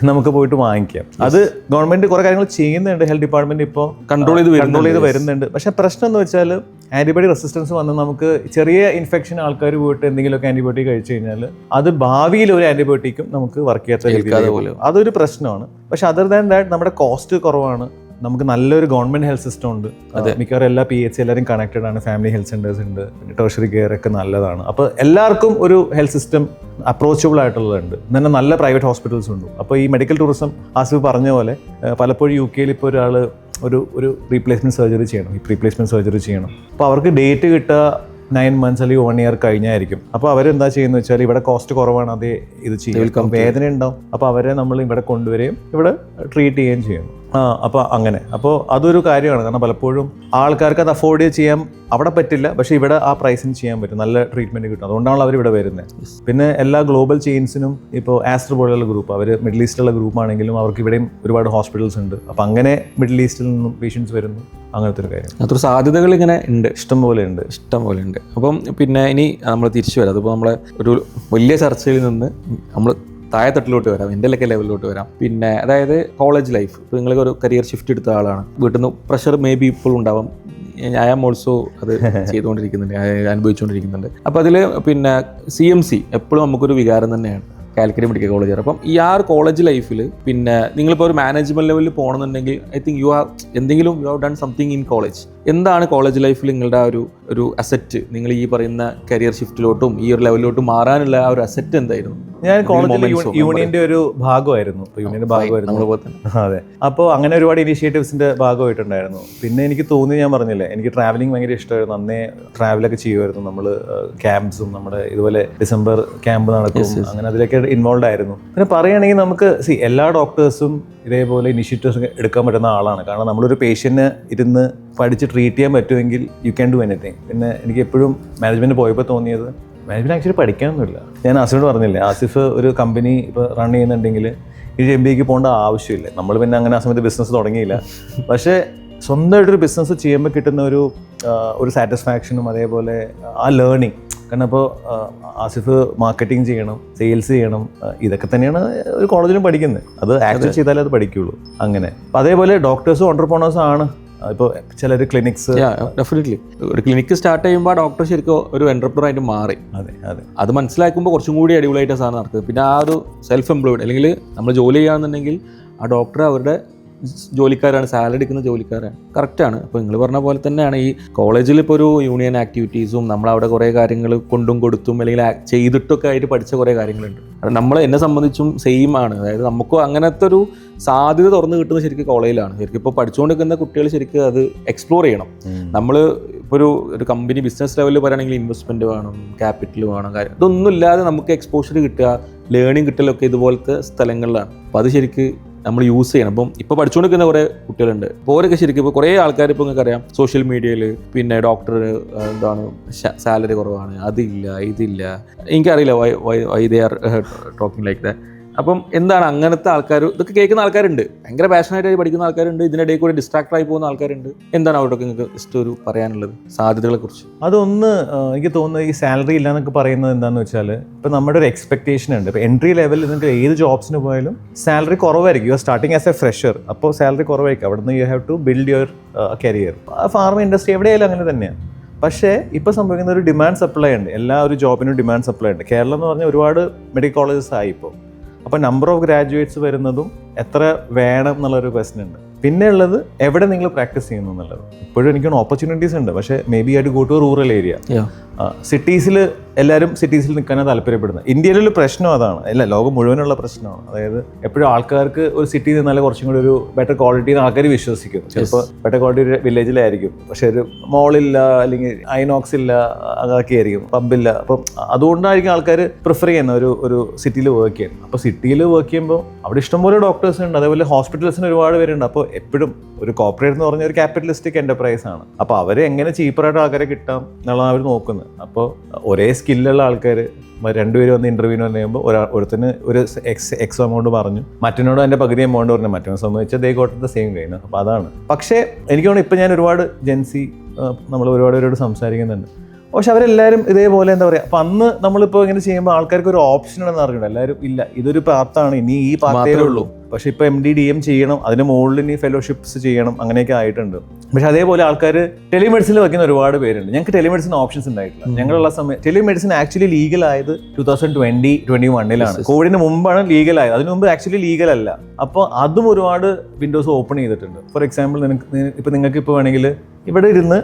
നമുക്ക് പോയിട്ട് വാങ്ങിക്കാം. അത് ഗവൺമെൻറ് കുറേ കാര്യങ്ങൾ ചെയ്യുന്നുണ്ട്. ഹെൽത്ത് ഡിപ്പാർട്ട്മെൻറ്റ് ഇപ്പോൾ കൺട്രോൾ ചെയ്ത് വരുന്നുണ്ട്. പക്ഷേ പ്രശ്നം എന്ന് വെച്ചാൽ ആൻറ്റിബയോട്ടിക് റെസിസ്റ്റൻസ് വന്ന് നമുക്ക് ചെറിയ ഇൻഫെക്ഷൻ ആൾക്കാർ പോയിട്ട് എന്തെങ്കിലുമൊക്കെ ആൻറ്റിബയോട്ടിക് കഴിച്ചു കഴിഞ്ഞാൽ അത് ഭാവിയിൽ ഒരു ആൻറ്റിബയോട്ടിക്കും നമുക്ക് വർക്ക് ചെയ്യാത്ത രീതിയിൽ അതൊരു പ്രശ്നമാണ്. പക്ഷേ അതർ ദാൻ ദാറ്റ് നമ്മുടെ കോസ്റ്റ് കുറവാണ്. നമുക്ക് നല്ലൊരു ഗവൺമെൻറ് ഹെൽത്ത് സിസ്റ്റം ഉണ്ട്. മിക്കവാറും എല്ലാ PHC എല്ലാവരും കണക്റ്റഡ് ആണ്. ഫാമിലി ഹെൽത്ത് സെൻറ്റേഴ്സ് ഉണ്ട്. ടെർഷറി കെയർ ഒക്കെ നല്ലതാണ്. അപ്പോൾ എല്ലാവർക്കും ഒരു ഹെൽത്ത് സിസ്റ്റം അപ്രോച്ചബിൾ ആയിട്ടുള്ളതുണ്ട്. തന്നെ നല്ല പ്രൈവറ്റ് ഹോസ്പിറ്റൽസ് ഉണ്ട്. അപ്പോൾ ഈ മെഡിക്കൽ ടൂറിസം ആസിഫ് പറഞ്ഞ പോലെ പലപ്പോഴും UK-ൽ ഇപ്പോൾ ഒരാൾ ഒരു റീപ്ലേസ്മെൻറ്റ് സർജറി ചെയ്യണം. അപ്പോൾ അവർക്ക് ഡേറ്റ് കിട്ടുക 9 months അല്ലെങ്കിൽ 1 year കഴിഞ്ഞായിരിക്കും. അപ്പോൾ അവരെന്താ ചെയ്യുന്നത് വെച്ചാൽ ഇവിടെ കോസ്റ്റ് കുറവാണ്, അതേ ഇത് ചെയ്യും. വേദന ഉണ്ടാവും. അപ്പോൾ അവരെ നമ്മൾ ഇവിടെ കൊണ്ടുവരികയും ഇവിടെ ട്രീറ്റ് ചെയ്യുകയും ചെയ്യുന്നു. അപ്പോൾ അങ്ങനെ. അപ്പോൾ അതൊരു കാര്യമാണ്. കാരണം പലപ്പോഴും ആൾക്കാർക്ക് അത് അഫോർഡ് ചെയ്യാൻ അവിടെ പറ്റില്ല. പക്ഷേ ഇവിടെ ആ പ്രൈസിന് ചെയ്യാൻ പറ്റും. നല്ല ട്രീറ്റ്മെൻറ്റ് കിട്ടും. അതുകൊണ്ടാണ് അവർ ഇവിടെ വരുന്നത്. പിന്നെ എല്ലാ ഗ്ലോബൽ ചെയിൻസിനും ഇപ്പോൾ ആസ്റ്റർ പോലുള്ള ഗ്രൂപ്പ്, അവർ മിഡിൽ ഈസ്റ്റിലുള്ള ഗ്രൂപ്പാണെങ്കിലും അവർക്ക് ഇവിടെയും ഒരുപാട് ഹോസ്പിറ്റൽസ് ഉണ്ട്. അപ്പോൾ അങ്ങനെ മിഡിൽ ഈസ്റ്റിൽ നിന്നും പേഷ്യൻസ് വരുന്നു. അങ്ങനത്തെ ഒരു കാര്യം. അത്ര സാധ്യതകൾ ഇങ്ങനെ ഉണ്ട്, ഇഷ്ടം പോലെ ഉണ്ട്. അപ്പം പിന്നെ ഇനി നമ്മൾ തിരിച്ചു വരാം. അതിപ്പോൾ നമ്മളെ ഒരു വലിയ ചർച്ചയിൽ നിന്ന് നമ്മൾ താഴെത്തട്ടിലോട്ട് വരാം, എൻ്റെ ലെവലിലോട്ട് വരാം. പിന്നെ അതായത് കോളേജ് ലൈഫ്. ഇപ്പോൾ നിങ്ങൾക്ക് ഒരു കരിയർ ഷിഫ്റ്റ് എടുത്ത ആളാണ്. വീട്ടിൽ നിന്ന് പ്രഷർ മേ ബി ഇപ്പോൾ ഉണ്ടാവാം. ഐ ആം ഓൾസോ അത് ചെയ്തുകൊണ്ടിരിക്കുന്നുണ്ട്, അനുഭവിച്ചുകൊണ്ടിരിക്കുന്നുണ്ട്. അപ്പോൾ അതിൽ പിന്നെ CMC എപ്പോഴും നമുക്കൊരു വികാരം തന്നെയാണ്. Calicut medical college. അപ്പം ഈ ഒരു കോളേജ് ലൈഫിൽ പിന്നെ നിങ്ങളിപ്പോൾ ഒരു മാനേജ്മെന്റ് ലെവലിൽ പോകണമെന്നുണ്ടെങ്കിൽ I think you have done something in college. എന്താണ് കോളേജ് ലൈഫിൽ നിങ്ങളുടെ ആ ഒരു അസറ്റ്, നിങ്ങൾ ഈ പറയുന്ന കരിയർ ഷിഫ്റ്റിലോട്ടും ഈ ഒരു ലെവലിലോട്ടും മാറാനുള്ള ആ ഒരു അസറ്റ് എന്തായിരുന്നു? ഞാൻ കോളേജിൽ യൂണിയന്റെ ഒരു ഭാഗമായിരുന്നു. യൂണിയന്റെ ഭാഗമായിരുന്നു. അതെ. അപ്പോൾ അങ്ങനെ ഒരുപാട് ഇനീഷ്യേറ്റീവ്സിന്റെ ഭാഗമായിട്ടുണ്ടായിരുന്നു. പിന്നെ എനിക്ക് തോന്നി, ഞാൻ പറഞ്ഞില്ലേ, എനിക്ക് ട്രാവലിംഗ് ഭയങ്കര ഇഷ്ടമായിരുന്നു. അന്നേ ട്രാവലൊക്കെ ചെയ്യുമായിരുന്നു. നമ്മൾ ക്യാമ്പ്സും നമ്മുടെ ഇതുപോലെ ഡിസംബർ ക്യാമ്പ് നടക്കും, അങ്ങനെ അതിലൊക്കെ ഇൻവോൾവ് ആയിരുന്നു. പിന്നെ പറയുകയാണെങ്കിൽ നമുക്ക് എല്ലാ ഡോക്ടേഴ്സും ഇതേപോലെ ഇനിഷ്യേറ്റീവ്സ് എടുക്കാൻ പറ്റുന്ന ആളാണ്. കാരണം നമ്മളൊരു പേഷ്യൻറ്റിനെ ഇരുന്ന് പഠിച്ച് ട്രീറ്റ് ചെയ്യാൻ പറ്റുമെങ്കിൽ യു ക്യാൻ ഡു എനിത്തിങ്. പിന്നെ എനിക്ക് എപ്പോഴും മാനേജ്മെൻറ്റ് പോയപ്പോൾ തോന്നിയത്, മാനേജ്മെൻറ്റ് ആക്ച്വലി പഠിക്കാനൊന്നുമില്ല. ഞാൻ ആസിഫിനോട് പറഞ്ഞില്ലേ, ആസിഫ് ഒരു കമ്പനി ഇപ്പോൾ റൺ ചെയ്യുന്നുണ്ടെങ്കിൽ ഈ MBAക്ക് പോകേണ്ട ആവശ്യമില്ല. നമ്മൾ പിന്നെ അങ്ങനെ ആ സമയത്ത് ബിസിനസ് തുടങ്ങിയില്ല. പക്ഷേ സ്വന്തമായിട്ടൊരു ബിസിനസ് ചെയ്യുമ്പോൾ കിട്ടുന്ന ഒരു സാറ്റിസ്ഫാക്ഷനും അതേപോലെ ആ ലേണിങ്. കാരണം ഇപ്പോൾ ആസിഫ് മാർക്കറ്റിംഗ് ചെയ്യണം, സെയിൽസ് ചെയ്യണം, ഇതൊക്കെ തന്നെയാണ് ഒരു കോളേജിലും പഠിക്കുന്നത്. അത് ആക്ച്വലി ചെയ്താലേ അത് പഠിക്കുകയുള്ളൂ. അങ്ങനെ അതേപോലെ ഡോക്ടേഴ്സും ഓണ്ടർപ്രണേഴ്സും ആണ്. ഇപ്പോൾ ചിലർ ക്ലിനിക്സ്, ഡെഫിനറ്റ്ലി ഒരു ക്ലിനിക്ക് സ്റ്റാർട്ട് ചെയ്യുമ്പോൾ ഡോക്ടർ ശരിക്കും ഒരു എന്റർപ്രണർ ആയിട്ട് മാറി. അതെ അതെ. അത് മനസ്സിലാക്കുമ്പോൾ കുറച്ചും കൂടി അടിപൊളിയായിട്ട് സാധനം നടക്കുന്നത്. പിന്നെ ആ ഒരു സെൽഫ് എംപ്ലോയിഡ് അല്ലെങ്കിൽ നമ്മൾ ജോലി ചെയ്യുകയാണെന്നുണ്ടെങ്കിൽ ആ ഡോക്ടർ അവരുടെ ജോലിക്കാരാണ്, സാലറി എടുക്കുന്ന ജോലിക്കാരാണ്. കറക്റ്റാണ്. അപ്പോൾ നിങ്ങൾ പറഞ്ഞ പോലെ തന്നെയാണ് ഈ കോളേജിൽ ഇപ്പോൾ ഒരു യൂണിയൻ ആക്ടിവിറ്റീസും നമ്മളവിടെ കുറേ കാര്യങ്ങൾ കൊണ്ടും കൊടുത്തും അല്ലെങ്കിൽ ചെയ്തിട്ടൊക്കെ ആയിട്ട് പഠിച്ച കുറേ കാര്യങ്ങളുണ്ട്. അത് നമ്മൾ എന്നെ സംബന്ധിച്ചും സെയിം ആണ്. അതായത് നമുക്കും അങ്ങനത്തെ ഒരു സാധ്യത തുറന്നു കിട്ടുന്നത് ശരിക്കും കോളേജിലാണ്. ശരിക്കും ഇപ്പോൾ പഠിച്ചുകൊണ്ടിരിക്കുന്ന കുട്ടികൾ ശരിക്കും അത് എക്സ്പ്ലോർ ചെയ്യണം. നമ്മൾ ഇപ്പോൾ ഒരു കമ്പനി ബിസിനസ് ലെവലിൽ പറയുകയാണെങ്കിൽ ഇൻവെസ്റ്റ്മെൻറ്റ് വേണം, ക്യാപിറ്റൽ വേണം, കാര്യം ഇതൊന്നും ഇല്ലാതെ നമുക്ക് എക്സ്പോഷർ കിട്ടുക, ലേണിംഗ് കിട്ടലൊക്കെ ഇതുപോലത്തെ സ്ഥലങ്ങളിലാണ്. അപ്പോൾ അത് ശരിക്ക് നമ്മൾ യൂസ് ചെയ്യണം. അപ്പം ഇപ്പോൾ പഠിച്ചുകൊണ്ടിരിക്കുന്ന കുറേ കുട്ടികളുണ്ട്. അപ്പോൾ അവരൊക്കെ ശരിക്കും ഇപ്പോൾ കുറേ ആൾക്കാർ ഇപ്പോൾ നിങ്ങൾക്ക് അറിയാം സോഷ്യൽ മീഡിയയിൽ പിന്നെ ഡോക്ടർ എന്താണ് സാലറി കുറവാണ്, അതില്ല, ഇതില്ല, എനിക്കറിയില്ല why they are talking like that. അപ്പം എന്താണ് അങ്ങനത്തെ ആൾക്കാർ, ഇതൊക്കെ കേൾക്കുന്ന ആൾക്കാരുണ്ട്, ഭയങ്കര പാഷനായിട്ട് പഠിക്കുന്ന ആൾക്കാരുണ്ട്, ഇതിനിടയിൽ കൂടെ ഡിസ്ട്രാക്ട് ആയി പോകുന്ന ആൾക്കാരുണ്ട്. എന്താണ് അവരോടൊക്കെ നിങ്ങൾക്ക് ജസ്റ്റ് ഒരു പറയാനുള്ളത് സാധ്യതകളെ കുറിച്ച്? അതൊന്ന് എനിക്ക് തോന്നുന്നത് ഈ സാലറി ഇല്ല എന്നൊക്കെ പറയുന്നത് എന്താണെന്ന് വെച്ചാൽ, ഇപ്പോൾ നമ്മുടെ ഒരു എക്സ്പെക്ടേഷൻ ഉണ്ട്. ഇപ്പോൾ എൻട്രി ലെവലിൽ നിങ്ങൾക്ക് ഏത് ജോബ്സിന് പോയാലും സാലറി കുറവായിരിക്കും. You are starting as a fresher, അപ്പോൾ സാലറി കുറവായിരിക്കും. അവിടെ നിന്ന് you have to build your career. Pharma industry എവിടെയായാലും അങ്ങനെ തന്നെയാണ്. പക്ഷേ ഇപ്പോൾ സംഭവിക്കുന്ന ഒരു ഡിമാൻഡ് സപ്ലൈ ഉണ്ട്. എല്ലാ ഒരു ജോബിനും ഡിമാൻഡ് സപ്ലൈ ഉണ്ട്. കേരളം എന്ന് പറഞ്ഞാൽ ഒരുപാട് മെഡിക്കൽ കോളേജസ് ആയി ഇപ്പോൾ. അപ്പോൾ നമ്പർ ഓഫ് ഗ്രാജുവേറ്റ്സ് വരുന്നതും എത്ര വേണം എന്നുള്ളൊരു ക്വസ്റ്റൻ ഉണ്ട്. പിന്നെ ഉള്ളത് എവിടെ നിങ്ങൾ പ്രാക്ടീസ് ചെയ്യുന്നു എന്നുള്ളത്. ഇപ്പോഴും എനിക്കൊന്ന് ഓപ്പർച്യൂണിറ്റീസ് ഉണ്ട്, പക്ഷേ മേ ബി ആയിട്ട് ഗോ ടു റൂറൽ ഏരിയ. സിറ്റീസിൽ എല്ലാവരും സിറ്റീസിൽ നിൽക്കാനാണ് താല്പര്യപ്പെടുന്നത്. ഇന്ത്യയിലൊരു പ്രശ്നം അതാണ്, അല്ല ലോകം മുഴുവനുള്ള പ്രശ്നമാണ്. അതായത് എപ്പോഴും ആൾക്കാർക്ക് ഒരു സിറ്റി നിന്നാൽ കുറച്ചും കൂടി ഒരു ബെറ്റർ ക്വാളിറ്റി ആൾക്കാർ വിശ്വസിക്കും. ചിലപ്പോൾ ബെറ്റർ ക്വാളിറ്റി ഒരു വില്ലേജിലായിരിക്കും, പക്ഷെ ഒരു മോളില്ല, അല്ലെങ്കിൽ ഐനോക്സ് ഇല്ല, അതൊക്കെ ആയിരിക്കും, പബ്ബില്ല. അപ്പം അതുകൊണ്ടായിരിക്കും ആൾക്കാർ പ്രിഫർ ചെയ്യുന്ന ഒരു സിറ്റിയിൽ വർക്ക് ചെയ്യാൻ. അപ്പോൾ സിറ്റിയിൽ വർക്ക് ചെയ്യുമ്പോൾ അവിടെ ഇഷ്ടംപോലെ ഡോക്ടേഴ്സ് ഉണ്ട്, അതേപോലെ ഹോസ്പിറ്റൽസിന് ഒരുപാട് പേരുണ്ട്. അപ്പോൾ എപ്പോഴും ഒരു കോർപ്പറേറ്റ് എന്ന് പറഞ്ഞ ഒരു ക്യാപിറ്റലിസ്റ്റിക് എന്റർപ്രൈസ് ആണ്. അപ്പോൾ അവർ എങ്ങനെ ചീപ്പറായിട്ട് ആൾക്കാരെ കിട്ടാം എന്നുള്ളതാണ് അവർ നോക്കുന്നത്. അപ്പോൾ ഒരേ സ്കില്ലുള്ള ആൾക്കാർ രണ്ടുപേരും വന്ന് ഇന്റർവ്യൂവിന് വന്നു കഴിയുമ്പോൾ ഒരുത്തിന് ഒരു എക്സ് എമൗണ്ട് പറഞ്ഞു, മറ്റനോട് അതിൻ്റെ പകുതി എമൗണ്ട് പറഞ്ഞു, മറ്റൊന്ന് സംബന്ധിച്ചാൽ ദേ ഗോട്ട് ദ സെയിം കഴിഞ്ഞു. അപ്പോൾ അതാണ്. പക്ഷേ എനിക്ക് തോന്നുന്നു ഇപ്പം ഞാൻ ഒരുപാട് ജെൻസി നമ്മൾ ഒരുപാട് പേരോട് സംസാരിക്കുന്നുണ്ട്. പക്ഷെ അവരെല്ലാവരും ഇതേപോലെ എന്താ പറയുക, അപ്പം അന്ന് നമ്മളിപ്പോൾ ഇങ്ങനെ ചെയ്യുമ്പോൾ ആൾക്കാർക്ക് ഒരു ഓപ്ഷൻ ഉണ്ടെന്ന് അറിയണം. എല്ലാവരും ഇല്ല, ഇതൊരു പാത്താണ്, ഇനി ഈ പാത്തേ ഉള്ളൂ. പക്ഷെ ഇപ്പോൾ MD DM ചെയ്യണം, അതിന് മുകളിൽ ഇനി ഫെലോഷിപ്സ് ചെയ്യണം, അങ്ങനെയൊക്കെ ആയിട്ടുണ്ട്. പക്ഷെ അതേപോലെ ആൾക്കാർ ടെലിമെഡിസിനിൽ വയ്ക്കുന്ന ഒരുപാട് പേരുണ്ട്. ഞങ്ങൾക്ക് ടെലിമെഡിസിൻ ഓപ്ഷൻസ് ഉണ്ടായിട്ടില്ല. ഞങ്ങളുള്ള സമയം ടെലിമെഡിസിൻ ആക്ച്വലി ലീഗലായത് 2020-21 കോവിഡിന് മുമ്പാണ് ലീഗലായത്. അതിന് മുമ്പ് ആക്ച്വലി ലീഗൽ അല്ല. അപ്പോൾ അതും ഒരുപാട് വിൻഡോസ് ഓപ്പൺ ചെയ്തിട്ടുണ്ട്. ഫോർ എക്സാമ്പിൾ നിങ്ങൾക്ക് ഇപ്പോൾ വേണമെങ്കിൽ ഇവിടെ ഇരുന്ന്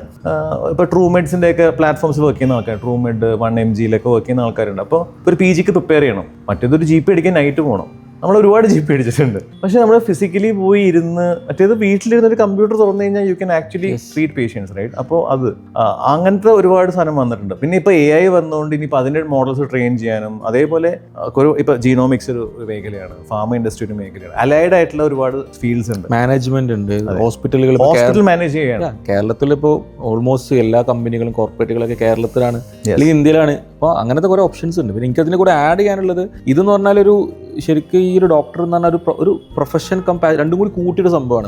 ഇപ്പോൾ ട്രൂമെഡ്സിൻ്റെ ഒക്കെ പ്ലാറ്റ്ഫോംസിൽ വർക്ക് ചെയ്യുന്ന ആൾക്കാർ, ട്രൂമെഡ് 1mgയിലൊക്കെ വർക്ക് ചെയ്യുന്ന ആൾക്കാരുണ്ട്. അപ്പോൾ ഒരു PGക്ക് പ്രിപ്പയർ ചെയ്യണം, മറ്റേതൊരു GP അടിക്കാൻ നൈറ്റ് പോകണം. നമ്മൾ ഒരുപാട് GP അടിച്ചിട്ടുണ്ട്. പക്ഷെ നമ്മൾ ഫിസിക്കലി പോയി ഇരുന്ന്, മറ്റേത് വീട്ടിലിരുന്ന് ഒരു കമ്പ്യൂട്ടർ തുറന്നു കഴിഞ്ഞാൽ you can actually treat patients, right? അപ്പോൾ അത് അങ്ങനത്തെ ഒരുപാട് സാധനം വന്നിട്ടുണ്ട്. പിന്നെ ഇപ്പോൾ AI വന്നുകൊണ്ട് ഇനിയിപ്പോൾ അതിൻ്റെ മോഡൽസ് ട്രെയിൻ ചെയ്യാനും, അതേപോലെ ഇപ്പോൾ ജീനോമിക്സ് ഒരു മേഖലയാണ്, ഫാർമ ഇൻഡസ്ട്രി ഒരു മേഖലയാണ്, അലൈഡ് ആയിട്ടുള്ള ഒരുപാട് ഫീൽഡ്സ് ഉണ്ട്, മാനേജ്മെന്റ് ഉണ്ട്, ഹോസ്പിറ്റൽ മാനേജ് ചെയ്യണം. കേരളത്തിൽ ഇപ്പോൾ ഓൾമോസ്റ്റ് എല്ലാ കമ്പനികളും കോർപ്പറേറ്റുകളൊക്കെ കേരളത്തിലാണ് അല്ലെങ്കിൽ ഇന്ത്യയിലാണ്. അപ്പോൾ അങ്ങനത്തെ കുറേ ഓപ്ഷൻസ് ഉണ്ട്. പിന്നെ എനിക്കതിന് കൂടെ ആഡ് ചെയ്യാനുള്ളത്, ഇതെന്ന് പറഞ്ഞാൽ ശരിക്കും ഈ ഒരു ഡോക്ടർ എന്ന് പറഞ്ഞാൽ ഒരു പ്രൊഫഷൻ രണ്ടും കൂടി കൂട്ടിയൊരു സംഭവമാണ്.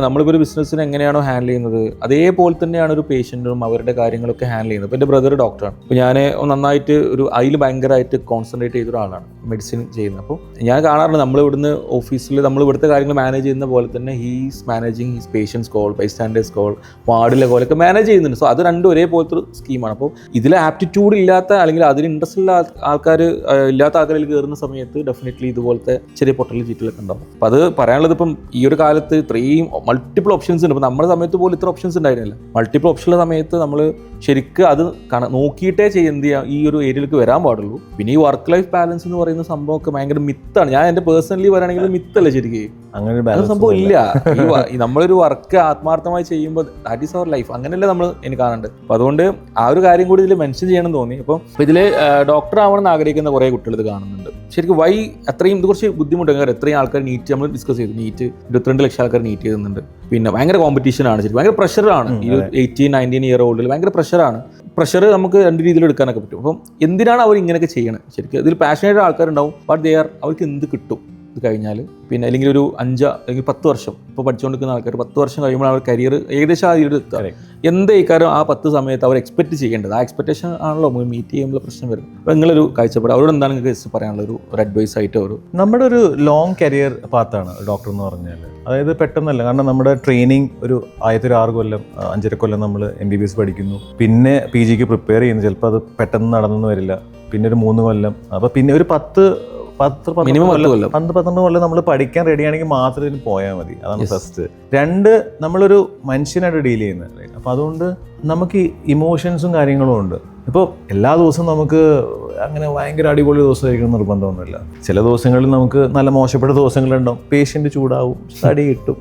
നമ്മളിപ്പോൾ ഒരു ബിസിനസ്സിന് എങ്ങനെയാണോ ഹാൻഡിൽ ചെയ്യുന്നത് അതേപോലെ തന്നെയാണ് ഒരു പേഷ്യൻറ്റും അവരുടെ കാര്യങ്ങളൊക്കെ ഹാൻഡിൽ ചെയ്യുന്നത്. ഇപ്പോൾ എൻ്റെ ബ്രദർ ഡോക്ടറാണ്. അപ്പോൾ ഞാൻ നന്നായിട്ട് അതിൽ ഭയങ്കരമായിട്ട് കോൺസെൻട്രേറ്റ് ചെയ്ത ഒരാളാണ് മെഡിസിൻ ചെയ്യുന്നത്. അപ്പോൾ ഞാൻ കാണാറുണ്ട് നമ്മളിവിടുന്ന് ഓഫീസിൽ ഇവിടുത്തെ കാര്യങ്ങൾ മാനേജ് ചെയ്യുന്ന പോലെ തന്നെ he's managing his patients call, bystanders call, വാർഡിലെ കോളൊക്കെ മാനേജ് ചെയ്യുന്നുണ്ട്. സോ അത് രണ്ടും ഒരേപോലത്തെ ഒരു സ്കീമാണ്. അപ്പോൾ ഇതിൽ ആപ്റ്റിറ്റ്യൂഡ് ഇല്ലാത്ത അല്ലെങ്കിൽ അതിന് ഇൻട്രസ്റ്റ് ഉള്ള ആൾക്കാർ ഇല്ലാത്ത ആൾക്കാരിൽ കയറുന്ന സമയത്ത് ഡെഫിനറ്റ്ലി ഇതുപോലത്തെ ചെറിയ പൊട്ടൽ ചീറ്റലൊക്കെ ഉണ്ടാവും. അപ്പോൾ അത് പറയാനുള്ളത് ഇപ്പം ഈ ഒരു കാലത്ത് ഇത്രയും മൾട്ടിപ്പിൾ ഓപ്ഷൻസ് ഉണ്ട്. ഇപ്പോൾ നമ്മുടെ സമയത്ത് പോലും ഇത്ര ഓപ്ഷൻസ് ഉണ്ടായിരുന്നില്ല. മൾട്ടിപ്പിൾ ഓപ്ഷനുള്ള സമയത്ത് നമ്മൾ ശരിക്കും അത് നോക്കിയിട്ടേ ചെയ്യുന്ന ഈ ഒരു ഏരിയയിലേക്ക് വരാൻ പാടുള്ളൂ. പിന്നെ ഈ വർക്ക് ലൈഫ് ബാലൻസ് എന്ന് പറയുന്ന സംഭവമൊക്കെ ഭയങ്കര മിത്താണ്. ഞാൻ എൻ്റെ പേഴ്സണലി പറയുകയാണെങ്കിൽ മിത്തല്ല ശരിക്കും, അങ്ങനെ സംഭവം ഇല്ല. നമ്മളൊരു വർക്ക് ആത്മാർത്ഥമായി ചെയ്യുമ്പോൾ ദാറ്റ് ഈസ് അവർ ലൈഫ്, അങ്ങനെയല്ലേ എനിക്ക് കാണേണ്ടത്. അപ്പോൾ അതുകൊണ്ട് ആ ഒരു കാര്യം കൂടി ഇതിൽ മെൻഷൻ ചെയ്യണം തോന്നി. അപ്പോൾ ഇതിൽ ഡോക്ടർ ആവണമെന്ന് ആഗ്രഹിക്കുന്ന കുറേ കുട്ടികൾ ഇത് കാണുന്നുണ്ട്. ശരിക്കും അത്രയും ഇത് കുറച്ച് ബുദ്ധിമുട്ടാണ്. കാരണം എത്രയും ആൾക്കാർ നീറ്റ് നമ്മൾ ഡിസ്കസ് ചെയ്തു, നീറ്റ് 22 ലക്ഷം ആൾക്കാർ നീറ്റ് ചെയ്യുന്നുണ്ട്. പിന്നെ ഭയങ്കര കോമ്പറ്റീഷനാണ്, ശരിക്കും ഭയങ്കര പ്രഷറാണ്. ഈ 18-19 ഇയർ ഓൾഡിൽ ഭയങ്കര പ്രഷറാണ്. പ്രഷർ നമുക്ക് രണ്ട് രീതിയിൽ എടുക്കാനൊക്കെ പറ്റും. അപ്പം എന്തിനാണ് അവർ ഇങ്ങനെയൊക്കെ ചെയ്യണം? ശരിക്കും ഇതിൽ പാഷനേറ്റ് ആൾക്കാരുണ്ടാവും, ബട്ട് അവർക്ക് എന്ത് കിട്ടും ഇത് കഴിഞ്ഞാൽ? പിന്നെ അല്ലെങ്കിൽ ഒരു 5 അല്ലെങ്കിൽ 10 വർഷം ഇപ്പോൾ പഠിച്ചുകൊണ്ടിരിക്കുന്ന ആൾക്കാർ 10 വർഷം കഴിയുമ്പോൾ അവർ കരിയർ ഏകദേശം ആ രീതിയിൽ എത്തുക. എന്തേ കാര്യം ആ 10 സമയത്ത് അവർ എക്സ്പെക്ട് ചെയ്യേണ്ടത്? ആ എക്സ്പെക്ടേഷൻ ആണല്ലോ മീറ്റ് ചെയ്യുമ്പോൾ പ്രശ്നം വരും. അപ്പോൾ നിങ്ങളൊരു കാഴ്ചപ്പാട് അവരോട് എന്താണ് നിങ്ങൾക്ക് പറയാനുള്ള ഒരു അഡ്വൈസ് ആയിട്ട്? നമ്മുടെ ഒരു ലോങ് കരിയർ പാത്താണ് ഡോക്ടർ എന്ന് പറഞ്ഞാൽ. അതായത് പെട്ടെന്നല്ല, കാരണം നമ്മുടെ ട്രെയിനിങ് ഒരു 6 കൊല്ലം 5.5 കൊല്ലം നമ്മൾ MBBS പഠിക്കുന്നു, പിന്നെ PGക്ക് പ്രിപ്പയർ ചെയ്യുന്നു. ചിലപ്പോൾ അത് പെട്ടെന്ന് നടന്നു വരില്ല. പിന്നെ ഒരു 3 കൊല്ലം, അപ്പോൾ പിന്നെ ഒരു 10-12 കൊല്ലം നമ്മൾ പഠിക്കാൻ റെഡിയാണെങ്കിൽ മാത്രം ഇതിന് പോയാൽ മതി. അതാണ് ഫസ്റ്റ്. 2, നമ്മളൊരു മനുഷ്യനായിട്ട് ഡീൽ ചെയ്യുന്നത്. അപ്പോൾ അതുകൊണ്ട് നമുക്ക് ഇമോഷൻസും കാര്യങ്ങളും ഉണ്ട്. ഇപ്പോൾ എല്ലാ ദിവസവും നമുക്ക് അങ്ങനെ ഭയങ്കര അടിപൊളി ദിവസമായിരിക്കും നിർബന്ധമൊന്നുമില്ല. ചില ദിവസങ്ങളിൽ നമുക്ക് നല്ല മോശപ്പെട്ട ദിവസങ്ങളുണ്ടാവും. പേഷ്യൻ്റ് ചൂടാവും, സ്റ്റഡി കിട്ടും.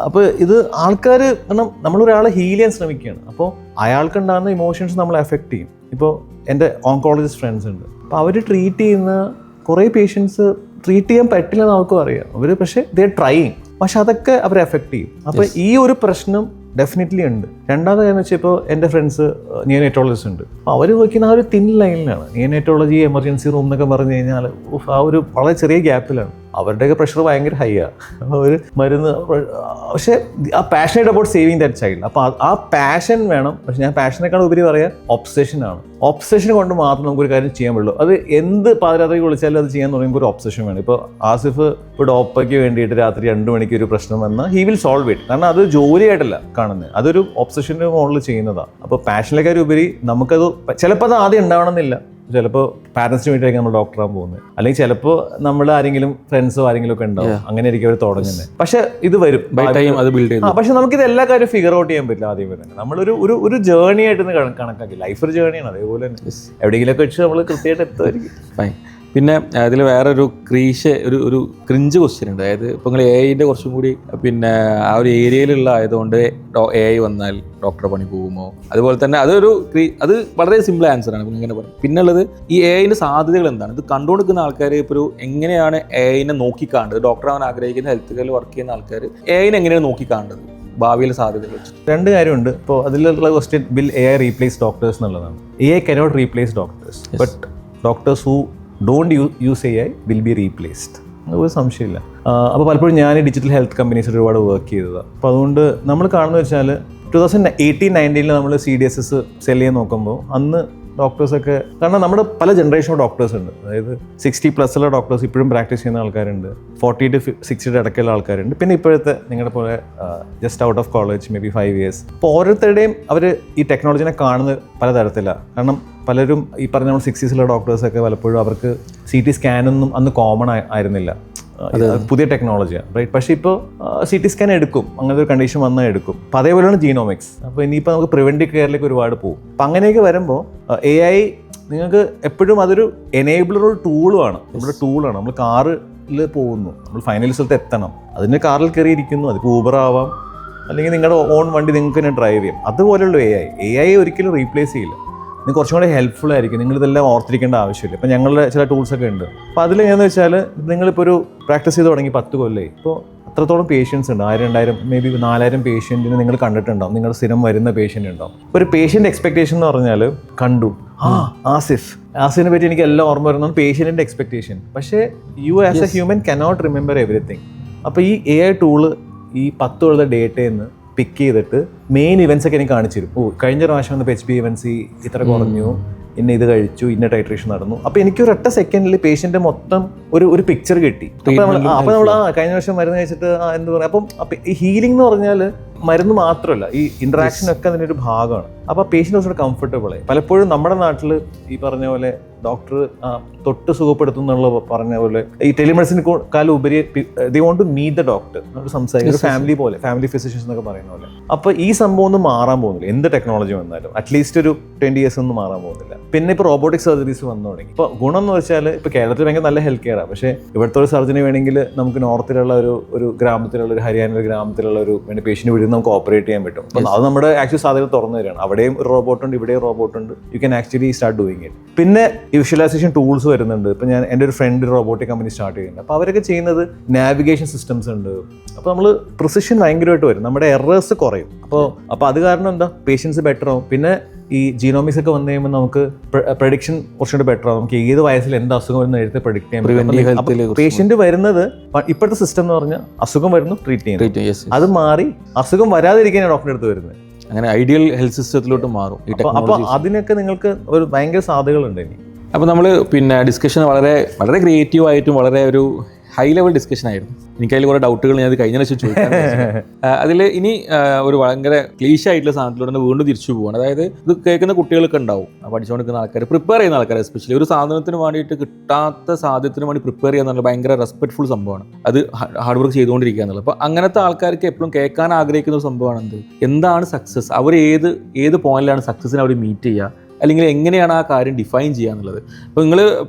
അപ്പോൾ ഇത് ആൾക്കാർ, കാരണം നമ്മളൊരാളെ ഹീൽ ചെയ്യാൻ ശ്രമിക്കുകയാണ്. അപ്പോൾ അയാൾക്കുണ്ടാകുന്ന ഇമോഷൻസ് നമ്മളെ എഫക്റ്റ് ചെയ്യും. ഇപ്പോൾ എൻ്റെ ഓങ്കോളജിസ്റ്റ് ഫ്രണ്ട്സ് ഉണ്ട്. അപ്പോൾ അവർ ട്രീറ്റ് ചെയ്യുന്ന കുറേ പേഷ്യൻസ് ട്രീറ്റ് ചെയ്യാൻ പറ്റില്ലെന്ന് അവർക്കും അറിയാം. അവർ പക്ഷേ ദേ ട്രൈയിങ്, പക്ഷെ അതൊക്കെ അവരെ എഫക്റ്റ് ചെയ്യും. അപ്പോൾ ഈ ഒരു പ്രശ്നം ഡെഫിനറ്റ്ലി ഉണ്ട്. രണ്ടാമത് എന്ന് വെച്ചാൽ ഇപ്പോൾ എൻ്റെ ഫ്രണ്ട്സ് നിയോനേറ്റോളജിസ്റ്റ് ഉണ്ട്. അപ്പോൾ അവർ വയ്ക്കുന്ന ആ ഒരു തിൻ ലൈനിലാണ്. നിയോനേറ്റോളജി എമർജൻസി റൂം എന്നൊക്കെ പറഞ്ഞു കഴിഞ്ഞാൽ ആ ഒരു വളരെ ചെറിയ ഗ്യാപ്പിലാണ്. അവരുടെയൊക്കെ പ്രഷർ ഭയങ്കര ഹൈ ആണ്. ഒരു മരുന്ന്, പക്ഷേ ആ passionate about saving that child. അപ്പോൾ ആ പാഷൻ വേണം. പക്ഷെ ഞാൻ പാഷനേക്കാൾ ഉപരി പറയാം ഒബ്സെഷനാണ്. ഒബ്സെഷൻ കൊണ്ട് മാത്രം നമുക്കൊരു കാര്യം ചെയ്യാൻ പറ്റുള്ളൂ. അത് എന്ത് പാതിരാത്രിക്ക് വിളിച്ചാലും അത് ചെയ്യാൻ തുടങ്ങുമ്പോൾ ഒരു ഒബ്സെഷൻ വേണം. ഇപ്പോൾ ആസിഫ് ഇപ്പോൾ ഡോപ്പയ്ക്ക് വേണ്ടിയിട്ട് രാത്രി 2 മണിക്ക് ഒരു പ്രശ്നം വന്നാൽ ഹി വിൽ സോൾവ് ഇറ്റ്. കാരണം അത് ജോലിയായിട്ടല്ല കാണുന്നത്, അതൊരു ഒബ്സെഷൻ്റെ മുകളിൽ ചെയ്യുന്നതാണ്. അപ്പോൾ പാഷനിലേക്കാൾ ഉപരി നമുക്കത് ചിലപ്പോൾ അത് ആദ്യം ഉണ്ടാവണമെന്നില്ല. ചിലപ്പോൾ പാരൻസിന് വേണ്ടിയിട്ടായിരിക്കും നമ്മൾ ഡോക്ടറാകാൻ പോകുന്നത്, അല്ലെങ്കിൽ ചിലപ്പോൾ നമ്മൾ ആരെങ്കിലും ഫ്രണ്ട്സോ ആരെങ്കിലും ഒക്കെ ഉണ്ടാവും, അങ്ങനെ ആയിരിക്കും അവർ തുടങ്ങുന്നത്. പക്ഷെ ഇത് വരും, പക്ഷെ നമുക്കിത് എല്ലാ കാര്യം ഫിഗർ ഔട്ട് ചെയ്യാൻ പറ്റില്ല ആദ്യം തന്നെ. നമ്മളൊരു ഒരു ജേർണി ആയിട്ട് കണക്കാക്കി, ലൈഫ് ഒരു ജേർണിയാണ്. അതേപോലെ തന്നെ എവിടെയെങ്കിലൊക്കെ വെച്ച് നമ്മൾ കൃത്യമായിട്ട് എത്തുമായിരിക്കും. പിന്നെ അതിൽ വേറൊരു ഒരു ക്രിഞ്ച് ക്വസ്റ്റ്യൻ ഉണ്ട്. അതായത് ഇപ്പോൾ നിങ്ങൾ AI കുറച്ചും കൂടി പിന്നെ ആ ഒരു ഏരിയയിലുള്ള ആയതുകൊണ്ട് AI വന്നാൽ ഡോക്ടറെ പണി പോകുമോ? അതുപോലെ തന്നെ അത് വളരെ സിമ്പിൾ ആൻസറാണ് ഇങ്ങനെ പറയും. പിന്നെ ഉള്ളത് ഈ AI സാധ്യതകൾ എന്താണ്? ഇത് കണ്ടുകൊടുക്കുന്ന ആൾക്കാർ ഇപ്പോൾ എങ്ങനെയാണ് AI നോക്കിക്കാണ്ടത്? ഡോക്ടറാവാൻ ആഗ്രഹിക്കുന്ന ഹെൽത്ത് കെയറിൽ വർക്ക് ചെയ്യുന്ന ആൾക്കാർ AI എങ്ങനെയാണ് നോക്കിക്കാണ്ടത് ഭാവിയിലെ സാധ്യതകൾ വെച്ചിട്ട്? 2 കാര്യമുണ്ട്. ഇപ്പോൾ അതിലുള്ള question, will AI replace doctors എന്നുള്ളതാണ്. AI cannot replace doctors, but doctors who don't use AI will be replaced. ഒരു സംശയമില്ല. അപ്പോൾ പലപ്പോഴും ഞാൻ ഡിജിറ്റൽ ഹെൽത്ത് കമ്പനീസിൽ ഒരുപാട് വർക്ക് ചെയ്തതാണ്. അപ്പോൾ അതുകൊണ്ട് നമ്മൾ കാണുന്നത് വെച്ചാൽ 2018-19 നമ്മൾ CDSS സെൽ ചെയ്യാൻ നോക്കുമ്പോൾ അന്ന് ഡോക്ടേഴ്സൊക്കെ, കാരണം നമ്മുടെ പല ജനറേഷൻ ഓഫ് ഡോക്ടേഴ്സ് ഉണ്ട്. അതായത് 60+ ഡോക്ടേഴ്സ് ഇപ്പോഴും പ്രാക്ടീസ് ചെയ്യുന്ന ആൾക്കാരുണ്ട്, 40 to 60 ഇടയ്ക്കുള്ള ആൾക്കാരുണ്ട്, പിന്നെ ഇപ്പോഴത്തെ നിങ്ങളുടെ പോലെ just out of college may be 5 years. അപ്പോൾ ഓരോരുത്തരുടെയും അവർ ഈ ടെക്നോളജിനെ കാണുന്നത് പലതരത്തിലാണ്. കാരണം പലരും ഈ പറഞ്ഞ 60s ഡോക്ടേഴ്സൊക്കെ പലപ്പോഴും അവർക്ക് CT സ്കാനൊന്നും അന്ന് കോമൺ ആയിരുന്നില്ല, പുതിയ ടെക്നോളജിയാണ്, റൈറ്റ്? പക്ഷേ ഇപ്പോൾ CT സ്കാൻ എടുക്കും, അങ്ങനത്തെ ഒരു കണ്ടീഷൻ വന്നാൽ എടുക്കും. അപ്പോൾ അതേപോലെയാണ് ജീനോമിക്സ്. അപ്പോൾ ഇനിയിപ്പോൾ നമുക്ക് പ്രിവെൻറ്റീവ് കെയറിലേക്ക് ഒരുപാട് പോകും. അപ്പം അങ്ങനെയൊക്കെ വരുമ്പോൾ AI നിങ്ങൾക്ക് എപ്പോഴും അതൊരു എനേബിളർ ടൂളുമാണ്, നമ്മുടെ ടൂളാണ്. നമ്മൾ കാറിൽ പോകുന്നു, നമ്മൾ ഫൈനൽ സ്ഥലത്ത് എത്തണം, അതിന് കാറിൽ കയറിയിരിക്കുന്നു. അതിപ്പോൾ ഊബർ ആവാം, അല്ലെങ്കിൽ നിങ്ങളുടെ ഓൺ വണ്ടി നിങ്ങൾക്ക് തന്നെ ഡ്രൈവ് ചെയ്യാം. അതുപോലെയുള്ള AI ഒരിക്കലും റീപ്ലേസ് ചെയ്യില്ല. നിങ്ങൾക്ക് കുറച്ചും കൂടി ഹെൽപ്ഫുൾ ആയിരിക്കും. നിങ്ങളിതെല്ലാം ഓർത്തിരിക്കേണ്ട ആവശ്യമില്ല. ഇപ്പോൾ ഞങ്ങളുടെ ചില ടൂൾസൊക്കെ ഉണ്ട്. അപ്പോൾ അതിൽ എങ്ങനെയാണെന്ന് വെച്ചാൽ, നിങ്ങളിപ്പോൾ ഒരു പ്രാക്ടീസ് ചെയ്ത് തുടങ്ങി 10 കൊല്ലമായി. ഇപ്പോൾ അത്രത്തോളം പേഷ്യൻസ് ഉണ്ട്, 1000-2000 മേ ബി 4000 പേഷ്യൻറ്റിന് നിങ്ങൾ കണ്ടിട്ടുണ്ടാവും, നിങ്ങൾ സ്ഥിരം വരുന്ന പേഷ്യൻ്റ് ഉണ്ടാവും. ഒരു പേഷ്യൻ്റ് എക്സ്പെക്ടേഷൻ എന്ന് പറഞ്ഞാൽ കണ്ടു ആസിഫിനെ പറ്റി എനിക്ക് എല്ലാം ഓർമ്മ വരുന്നതാണ് പേഷ്യൻറ്റിൻ്റെ എക്സ്പെക്ടേഷൻ. പക്ഷേ you as a human cannot remember everything. അപ്പോൾ ഈ AI ടൂള് ഈ 10 കൊല്ലത്തെ ഡേറ്റയിൽ നിന്ന് പിക്ക് ചെയ്തിട്ട് മെയിൻ ഇവൻസ് ഒക്കെ എനിക്ക് കാണിച്ചു തരും. കഴിഞ്ഞ പ്രാവശ്യം വന്നപ്പോൾ HbA1c ഇത്ര കുറഞ്ഞു, ഇന്ന ഇത് കഴിച്ചു, ഇന്ന ടൈട്രേഷൻ നടന്നു. അപ്പോൾ എനിക്ക് ഒരു 8 സെക്കൻഡിൽ പേഷ്യൻ്റെ മൊത്തം ഒരു പിക്ചർ കിട്ടി. അപ്പോൾ നമ്മൾ കഴിഞ്ഞ വർഷം മരുന്ന് കഴിച്ചിട്ട് എന്ത് പറയാം. അപ്പം ഈ ഹീലിംഗ് എന്ന് പറഞ്ഞാൽ മരുന്ന് മാത്രമല്ല, ഈ ഇൻട്രാക്ഷൻ ഒക്കെ അതിൻ്റെ ഒരു ഭാഗമാണ്. അപ്പോൾ പേഷ്യൻ്റ് കുറച്ചുകൂടെ കംഫർട്ടബിൾ ആയി. പലപ്പോഴും നമ്മുടെ നാട്ടിൽ ഈ പറഞ്ഞ പോലെ ഡോക്ടർ തൊട്ട് സുഖപ്പെടുത്തും എന്നുള്ള പറഞ്ഞ പോലെ ഈ ടെലിമെഡിസിനെക്കാളും ഉപരി they want to meet the doctor, സംസാരിക്കും, ഫാമിലി പോലെ, ഫാമിലി ഫിസിഷ്യൻസ് എന്നൊക്കെ പറയുന്ന പോലെ. അപ്പോൾ ഈ സംഭവം ഒന്നും മാറാൻ പോകുന്നില്ല, എന്ത് ടെക്നോളജി വന്നാലും അറ്റ്ലീസ്റ്റ് ഒരു 20 years ഒന്നും മാറാൻ പോകുന്നില്ല. പിന്നെ ഇപ്പോൾ റോബോട്ടിക് സർജറീസ് വന്നു തുടങ്ങി. ഇപ്പോൾ ഗുണം എന്ന് വെച്ചാൽ ഇപ്പോൾ കേരളത്തിൽ ഭയങ്കര നല്ല ഹെൽത്ത് കെയറാണ്. പക്ഷേ ഇവിടുത്തെ ഒരു സർജന് വേണമെങ്കിൽ നമുക്ക് നോർത്തിലുള്ള ഒരു ഗ്രാമത്തിലുള്ള ഒരു ഹരിയാനയിലെ ഗ്രാമത്തിലുള്ള ഒരു പേഷ്യൻ്റ് വീട്ടിൽ നമുക്ക് ഓപ്പറേറ്റ് ചെയ്യാൻ പറ്റും. അപ്പോൾ അത് നമ്മുടെ ആക്ച്വലി സാധ്യത തുറന്നു തരികയാണ്. അവിടെയും ഒരു റോബോട്ടുണ്ട്, ഇവിടെയും റോബോട്ടുണ്ട്. You can actually start doing it. പിന്നെ ഈ വിഷ്വലൈസേഷൻ ടൂൾസ് വരുന്നുണ്ട്. ഇപ്പോൾ എൻ്റെ ഒരു ഫ്രണ്ട് റോബോട്ടിക് കമ്പനി സ്റ്റാർട്ട് ചെയ്യുന്നുണ്ട്. അപ്പോൾ അവരൊക്കെ ചെയ്യുന്നത് നാവിഗേഷൻ സിസ്റ്റംസ് ഉണ്ട്. അപ്പോൾ നമ്മൾ പ്രിസിഷൻ ഭയങ്കരമായിട്ട് വരും, നമ്മുടെ എറേഴ്സ് കുറയും. അപ്പോൾ അത് കാരണം എന്താ പേഷ്യൻസ് ബെറ്റർ ആവും. പിന്നെ ഈ ജീനോമിക്സ് ഒക്കെ വന്നു കഴിയുമ്പോൾ നമുക്ക് പ്രഡിക്ഷൻ കുറച്ചുകൂടി ബെറ്റർ ആവും. നമുക്ക് ഏത് വയസ്സിൽ എന്ത് അസുഖം വരുന്ന നേരത്തെ പ്രഡിക്റ്റ് ചെയ്യാൻ പറ്റും. പേഷ്യന്റ് വരുന്നത് ഇപ്പോഴത്തെ സിസ്റ്റം എന്ന് പറഞ്ഞാൽ അസുഖം വരുന്നു, ട്രീറ്റ് ചെയ്യുന്നു. അത് മാറി അസുഖം വരാതിരിക്കാനാണ് ഡോക്ടറുടെ അടുത്ത് വരുന്നത്. അങ്ങനെ ഐഡിയൽ ഹെൽത്ത് സിസ്റ്റത്തിലോട്ട് മാറും. അപ്പോൾ അതിനൊക്കെ നിങ്ങൾക്ക് ഒരു ഭയങ്കര സാധ്യതകളുണ്ട് ഇനി. അപ്പോൾ നമ്മൾ ഡിസ്കഷൻ വളരെ വളരെ ക്രിയേറ്റീവായിട്ടും വളരെ ഒരു ഹൈ ലെവൽ ഡിസ്കഷൻ ആയിരുന്നു. എനിക്കതിൽ കുറേ ഡൗട്ടുകൾ ഞാൻ അത് കഴിഞ്ഞ പ്രാവശ്യം ചോദിക്കാൻ അതിൽ ഇനി ഒരു ഭയങ്കര ക്ലീഷ ആയിട്ടുള്ള സാധനത്തിലൂടെ വീണ്ടും തിരിച്ചു പോവാണ്. അതായത് ഇത് കേൾക്കുന്ന കുട്ടികൾക്ക് ഉണ്ടാവും, പഠിച്ചുകൊണ്ടിരിക്കുന്ന ആൾക്കാർ, പ്രിപ്പയർ ചെയ്യുന്ന ആൾക്കാർ, എസ്പെഷ്യലി ഒരു സാധനത്തിന് വേണ്ടിയിട്ട് കിട്ടാത്ത സാധ്യത്തിന് വേണ്ടി പ്രിപ്പയർ ചെയ്യുക എന്നുള്ള ഭയങ്കര റെസ്പെക്ട്ഫുൾ സംഭവമാണ്. അത് ഹാർഡ് വർക്ക് ചെയ്തുകൊണ്ടിരിക്കുക എന്നുള്ളത്. അപ്പോൾ അങ്ങനത്തെ ആൾക്കാർക്ക് എപ്പോഴും കേൾക്കാൻ ആഗ്രഹിക്കുന്ന ഒരു സംഭവമാണ് എന്താണ് സക്സസ്, അവർ ഏത് പോയിന്റിലാണ് സക്സസിനെ അവർ മീറ്റ് ചെയ്യുക, അല്ലെങ്കിൽ എങ്ങനെയാണ് ആ കാര്യം ഡിഫൈൻ ചെയ്യുക എന്നുള്ളത്. അപ്പോൾ നിങ്ങൾ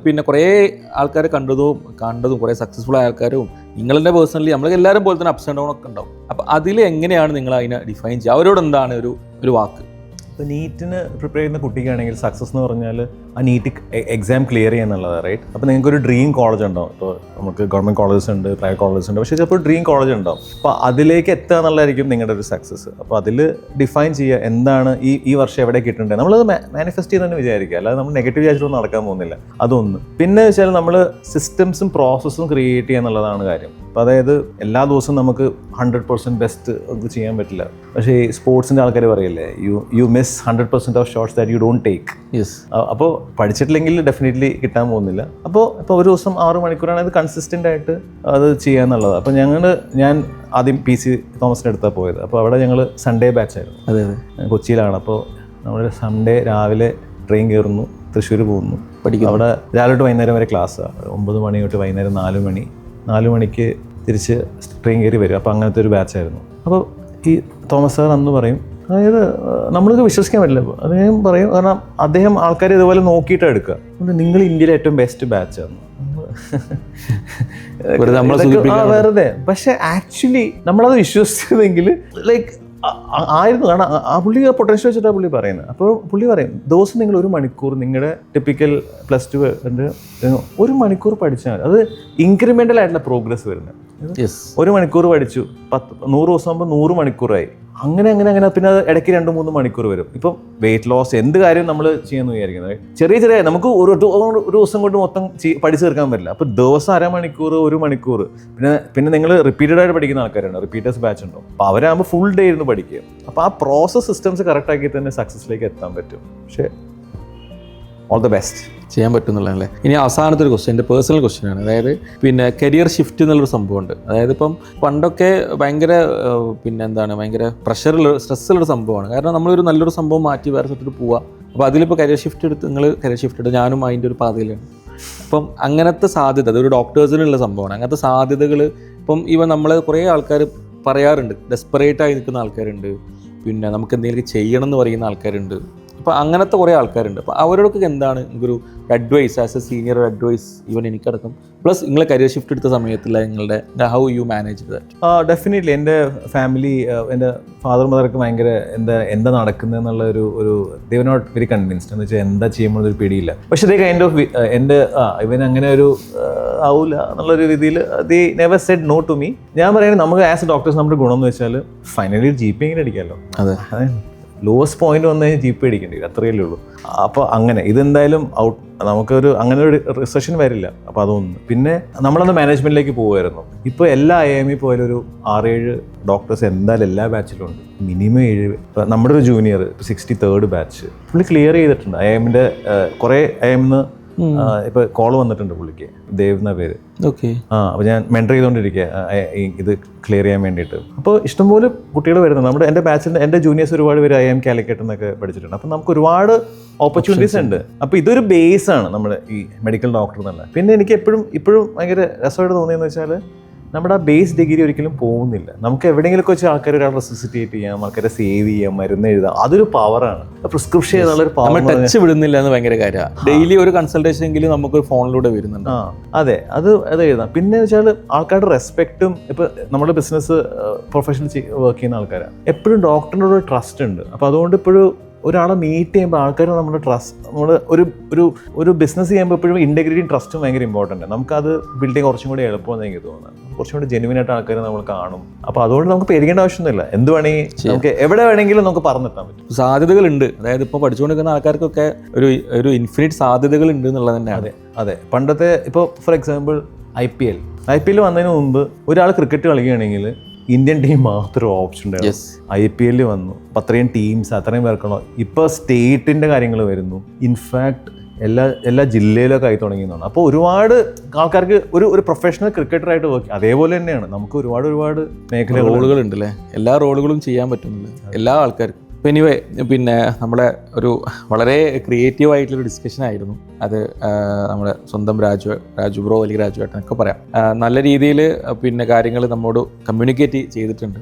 കുറേ ആൾക്കാരെ കണ്ടതും കുറേ സക്സസ്ഫുൾ ആയ ആൾക്കാരും നിങ്ങളുടെ പേഴ്സണലി നമ്മൾ എല്ലാവരും പോലെ തന്നെ അപ്സ് ആൻഡ് ഡൗൺ ഒക്കെ ഉണ്ടാവും. അപ്പോൾ അതിൽ എങ്ങനെയാണ് നിങ്ങൾ അതിനെ ഡിഫൈൻ ചെയ്യുക, അവരോട് എന്താണ് ഒരു വാക്ക്? ഇപ്പോൾ നീറ്റിന് പ്രിപ്പയർ ചെയ്യുന്ന കുട്ടിക്കാണെങ്കിൽ സക്സസ് എന്ന് പറഞ്ഞാൽ ആ നീറ്റ് എക്സാം ക്ലിയർ ചെയ്യുക എന്നുള്ളതാണ്, റൈറ്റ്? അപ്പോൾ നിങ്ങൾക്കൊരു ഡ്രീം കോളേജ് ഉണ്ടാവും. ഇപ്പോൾ നമുക്ക് ഗവൺമെൻറ് കോളേജസ് ഉണ്ട്, പ്രൈവറ്റ് കോളേജസ് ഉണ്ട്, പക്ഷേ ചിലപ്പോൾ ഡ്രീം കോളേജ് ഉണ്ടാവും. അപ്പോൾ അതിലേക്ക് എത്തുക എന്നുള്ളതായിരിക്കും നിങ്ങളുടെ ഒരു സക്സസ്. അപ്പോൾ അതിൽ ഡിഫൈൻ ചെയ്യുക എന്താണ് ഈ വർഷം എവിടെ കിട്ടേണ്ടത്, നമ്മളത് മാനിഫെസ്റ്റ് ചെയ്യുന്നതെന്ന് വിചാരിക്കുക, അല്ലാതെ നമ്മൾ നെഗറ്റീവ് വിചാരിച്ചൊന്നും നടക്കാൻ പോകുന്നില്ല. അതൊന്ന്. പിന്നെ വെച്ചാൽ നമ്മൾ സിസ്റ്റംസും പ്രോസസ്സും ക്രിയേറ്റ് ചെയ്യുക എന്നുള്ളതാണ് കാര്യം. അപ്പോൾ അതായത് എല്ലാ ദിവസവും നമുക്ക് 100% ബെസ്റ്റ് ഒക്കെ ചെയ്യാൻ പറ്റില്ല. പക്ഷേ ഈ സ്പോർട്സിൻ്റെ ആൾക്കാർ പറയില്ലേ, you miss 100% of shots that you don't take. അപ്പോൾ പഠിച്ചിട്ടില്ലെങ്കിൽ ഡെഫിനറ്റ്ലി കിട്ടാൻ പോകുന്നില്ല. അപ്പോൾ ഒരു ദിവസം 6 മണിക്കൂറാണ് അത് കൺസിസ്റ്റൻ്റ് ആയിട്ട് അത് ചെയ്യുക എന്നുള്ളത്. അപ്പോൾ ഞാൻ ആദ്യം PC തോമസിൻ്റെ അടുത്താണ് പോയത്. അപ്പോൾ അവിടെ ഞങ്ങൾ സൺഡേ ബാച്ചായിരുന്നു. അതെ, കൊച്ചിയിലാണ്. അപ്പോൾ നമ്മൾ സൺഡേ രാവിലെ ട്രെയിൻ കയറുന്നു, തൃശ്ശൂർ പോകുന്നു, അവിടെ രാവിലെ തൊട്ട് വൈകുന്നേരം വരെ ക്ലാസ്സാണ്. 9 മണി തൊട്ട് വൈകുന്നേരം 4 മണിക്ക് തിരിച്ച് ട്രെയിൻ കയറി വരും. അപ്പോൾ അങ്ങനത്തെ ഒരു ബാച്ചായിരുന്നു. അപ്പോൾ ഈ തോമസ് സാർ അന്ന് പറയും, അതായത് നമ്മൾക്ക് വിശ്വസിക്കാൻ പറ്റില്ല. അദ്ദേഹം പറയും, കാരണം അദ്ദേഹം ആൾക്കാരെ ഇതുപോലെ നോക്കിയിട്ട് എടുക്കുക. നിങ്ങൾ ഇന്ത്യയിലെ ഏറ്റവും ബെസ്റ്റ് ബാച്ചാണ് വെറുതെ. പക്ഷെ ആക്ച്വലി നമ്മളത് വിശ്വസിച്ചതെങ്കിൽ ലൈക്ക് ആയിരുന്നു. കാരണം ആ പുള്ളി പൊട്ടൻഷ്യൽ വെച്ചിട്ടാണ് പുള്ളി പറയുന്നത്. അപ്പോൾ പുള്ളി പറയും, ദിവസം നിങ്ങൾ 1 മണിക്കൂർ നിങ്ങളുടെ ടിപ്പിക്കൽ +2 1 മണിക്കൂർ പഠിച്ചാൽ അത് ഇൻക്രിമെൻ്റൽ ആയിട്ടുള്ള പ്രോഗ്രസ് വരുന്നത്. 1 മണിക്കൂർ പഠിച്ചു, 100 ദിവസം ആകുമ്പോൾ 100 മണിക്കൂറായി. അങ്ങനെ പിന്നെ അത് ഇടയ്ക്ക് 2-3 മണിക്കൂർ വരും. ഇപ്പം വെയിറ്റ് ലോസ് എന്ത് കാര്യം നമ്മൾ ചെയ്യാമെന്ന് വിചാരിക്കുന്നത് ചെറിയ നമുക്ക് ഒരു ദിവസം കൊണ്ട് മൊത്തം പഠിച്ചു തീർക്കാൻ പറ്റില്ല. അപ്പോൾ ദിവസം 1/2 മണിക്കൂർ, 1 മണിക്കൂർ. പിന്നെ നിങ്ങൾ റിപ്പീറ്റഡ് ആയിട്ട് പഠിക്കുന്ന ആൾക്കാരുണ്ട്, റിപ്പീറ്റേഴ്സ് ബാച്ച് ഉണ്ടാവും. അപ്പോൾ അവരാകുമ്പോൾ ഫുൾ ഡേ ഇരുന്ന് പഠിക്കുക. അപ്പോൾ ആ പ്രോസസ് സിസ്റ്റംസ് കറക്റ്റാക്കി തന്നെ സക്സസിലേക്ക് എത്താൻ പറ്റും. പക്ഷേ ഓൾ ദ ബെസ്റ്റ് ചെയ്യാൻ പറ്റുന്നുള്ളതല്ലേ. ഇനി അവസാനത്തെ ഒരു ക്വസ്റ്റ്യൻ, എൻ്റെ പേഴ്സണൽ ക്വസ്റ്റ്യനാണ്. അതായത് കരിയർ ഷിഫ്റ്റ് എന്നുള്ളൊരു സംഭവമുണ്ട്. അതായത് ഇപ്പം പണ്ടൊക്കെ ഭയങ്കര ഭയങ്കര സ്ട്രെസ്സുള്ളൊരു സംഭവമാണ്. കാരണം നമ്മളൊരു നല്ലൊരു സംഭവം മാറ്റി വേറെ സ്ഥലത്തോട്ട് പോവുക. അപ്പോൾ അതിലിപ്പോൾ കരിയർ ഷിഫ്റ്റ് എടുത്ത് ഞാനും അതിൻ്റെ ഒരു പാതയിലാണ്. അപ്പം അങ്ങനത്തെ സാധ്യത, അതൊരു ഡോക്ടേഴ്സിനുള്ള സംഭവമാണ്. അങ്ങനത്തെ സാധ്യതകൾ ഇപ്പം നമ്മൾ കുറേ ആൾക്കാർ പറയാറുണ്ട്, ഡെസ്പറേറ്റായി നിൽക്കുന്ന ആൾക്കാരുണ്ട്, നമുക്ക് എന്തെങ്കിലും ചെയ്യണം എന്ന് പറയുന്ന ആൾക്കാരുണ്ട്. അപ്പോൾ അങ്ങനത്തെ കുറേ ആൾക്കാരുണ്ട്. അപ്പോൾ അവരോടൊക്കെ എന്താണ് ഒരു advice, as a senior advice even എനിക്കടക്കം, പ്ലസ് നിങ്ങളെ കരിയർ ഷിഫ്റ്റ് എടുത്ത സമയത്തുള്ള നിങ്ങളുടെ how you manage that? Definitely എൻ്റെ ഫാമിലി, എൻ്റെ ഫാദർ മദർക്ക് ഭയങ്കര എന്താ നടക്കുന്നതെന്നുള്ള ഒരു they were not very convinced. എന്ന് വെച്ചാൽ എന്താ ചെയ്യുമ്പോൾ ഒരു പിടിയില്ല. പക്ഷേ ദേ കൈൻഡ് ഓഫ് എൻ്റെ ഇവൻ അങ്ങനെ ഒരു ആവില്ല എന്നുള്ളൊരു രീതിയിൽ they never said no to me. ഞാൻ പറയുന്നത് നമുക്ക് ആസ് എ ഡോക്ടേഴ്സ് നമ്മുടെ ഗുണം എന്ന് വെച്ചാൽ ഫൈനലി GP എങ്ങനെ അടിക്കാമല്ലോ. അതെ, ലോവസ്റ്റ് പോയിന്റ് വന്നു കഴിഞ്ഞാൽ GP അടിക്കേണ്ടി വരും, അത്രയല്ലേ ഉള്ളൂ. അപ്പോൾ അങ്ങനെ ഇതെന്തായാലും നമുക്കൊരു അങ്ങനെ ഒരു റിസഷൻ വരില്ല. അപ്പോൾ അതൊന്ന്. പിന്നെ നമ്മളന്ന് മാനേജ്മെന്റിലേക്ക് പോകുമായിരുന്നു. ഇപ്പോൾ എല്ലാ IIM പോയാലും ഒരു 6-7 ഡോക്ടേഴ്സ് എന്തായാലും എല്ലാ ബാച്ചിലും ഉണ്ട്. മിനിമം 7. നമ്മുടെ ഒരു ജൂനിയർ 63rd ബാച്ച് പുള്ളി ക്ലിയർ ചെയ്തിട്ടുണ്ട്. IIMന്റെ കുറേ IIMന്ന് ഇപ്പോൾ കോൾ വന്നിട്ടുണ്ട് പുള്ളിക്ക്, ദേവ് എന്ന പേര്. ഓക്കെ. അപ്പോൾ ഞാൻ മെൻറ്റർ ചെയ്തുകൊണ്ടിരിക്കുക ഇത് ക്ലിയർ ചെയ്യാൻ വേണ്ടിയിട്ട്. അപ്പോൾ ഇഷ്ടംപോലെ കുട്ടികൾ വരുന്നുണ്ട്. എൻ്റെ ബാച്ചിൽ എൻ്റെ ജൂനിയേഴ്സ് ഒരുപാട് പേര് IIM കാലിക്കറ്റ് എന്നൊക്കെ പഠിച്ചിട്ടുണ്ട്. അപ്പോൾ നമുക്ക് ഒരുപാട് ഓപ്പർച്യൂണിറ്റീസ് ഉണ്ട്. അപ്പോൾ ഇതൊരു ബേസാണ് നമ്മുടെ ഈ മെഡിക്കൽ ഡോക്ടർ എന്നുള്ള. പിന്നെ എനിക്ക് ഇപ്പോഴും ഭയങ്കര രസമായിട്ട് തോന്നിയെന്ന് വെച്ചാൽ നമ്മുടെ ആ ബേസ് ഡിഗ്രി ഒരിക്കലും പോകുന്നില്ല. നമുക്ക് എവിടെയെങ്കിലുമൊക്കെ വെച്ച് ആൾക്കാർ ഒരാൾ റെസിസിറ്റേറ്റ് ചെയ്യാം, ആൾക്കാരെ സേവ് ചെയ്യാം, മരുന്ന് എഴുതാം. അതൊരു പവറാണ്. പ്രിസ്ക്രിപ്ഷൻ ചെയ്യാനുള്ളൊരു പവർ. ടച്ച് വിടുന്നില്ല എന്ന് ഭയങ്കര കാര്യമാണ്. ഡെയിലി ഒരു കൺസൾട്ടേഷൻ എങ്കിലും നമുക്ക് ഫോണിലൂടെ വരുന്നുണ്ട്. അതെ, അത് എഴുതാം. പിന്നെ വെച്ചാൽ ആൾക്കാരുടെ റെസ്പെക്റ്റും. ഇപ്പോൾ നമ്മുടെ ബിസിനസ് പ്രൊഫഷണൽ വർക്ക് ചെയ്യുന്ന ആൾക്കാരാണ്. എപ്പോഴും ഡോക്ടറിനോട് ട്രസ്റ്റ് ഉണ്ട്. അപ്പോൾ അതുകൊണ്ട് ഇപ്പോഴും ഒരാളെ മീറ്റ് ചെയ്യുമ്പോൾ ആൾക്കാർ നമ്മുടെ ട്രസ്റ്റ്, നമ്മൾ ഒരു ബിസിനസ് ചെയ്യുമ്പോൾ എപ്പോഴും ഇൻറ്റഗ്രിറ്റിയും ട്രസ്റ്റും ഭയങ്കര ഇമ്പോർട്ടൻ്റ് ആണ്. നമുക്കത് ബിൽഡിങ് കുറച്ചും കൂടി എളുപ്പമെന്ന് എനിക്ക് തോന്നുന്നത്. കുറച്ചും കൂടി ജെന്യുവൻ ആയിട്ട് ആൾക്കാർ നമ്മൾ കാണും. അപ്പോൾ അതുകൊണ്ട് നമുക്ക് പേടിക്കേണ്ട ആവശ്യമൊന്നുമില്ല. എന്ത് വേണമെങ്കിൽ നമുക്ക് എവിടെ വേണമെങ്കിലും നമുക്ക് പറഞ്ഞെത്താൻ പറ്റും. സാധ്യതകളുണ്ട്. അതായത് ഇപ്പോൾ പഠിച്ചുകൊണ്ടിരിക്കുന്ന ആൾക്കാർക്കൊക്കെ ഒരു ഇൻഫിനിറ്റ് സാധ്യതകൾ ഉണ്ട് എന്നുള്ളത് തന്നെയാണ്. അതെ. പണ്ടത്തെ ഇപ്പോൾ ഫോർ എക്സാമ്പിൾ IPL വന്നതിന് മുമ്പ് ഒരാൾ ക്രിക്കറ്റ് കളിക്കുകയാണെങ്കിൽ ഇന്ത്യൻ ടീം മാത്രം ഓപ്ഷൻ ഉണ്ടായിരുന്നു. IPL വന്നു, അത്രയും ടീംസ്, അത്രയും പേർക്കണോ. ഇപ്പോൾ സ്റ്റേറ്റിൻ്റെ കാര്യങ്ങൾ വരുന്നു. ഇൻഫാക്ട് എല്ലാ ജില്ലയിലൊക്കെ ആയി തുടങ്ങിയെന്നാണ്. അപ്പോൾ ഒരുപാട് ആൾക്കാർക്ക് ഒരു പ്രൊഫഷണൽ ക്രിക്കറ്ററായിട്ട് വർക്ക്. അതേപോലെ തന്നെയാണ് നമുക്ക് ഒരുപാട് റോളുകളുണ്ട് അല്ലേ. എല്ലാ റോളുകളും ചെയ്യാൻ പറ്റുന്നില്ല എല്ലാ ആൾക്കാർക്കും. എനിവേ, പിന്നെ നമ്മളെ ഒരു വളരെ ക്രിയേറ്റീവ് ആയിട്ടുള്ളൊരു ഡിസ്കഷൻ ആയിരുന്നു അത്. നമ്മുടെ സ്വന്തം രാജു ബ്രോ അല്ലെങ്കിൽ രാജു ഏട്ടനൊക്കെ പറയാം, നല്ല രീതിയിൽ പിന്നെ കാര്യങ്ങൾ നമ്മോട് കമ്മ്യൂണിക്കേറ്റ് ചെയ്തിട്ടുണ്ട്.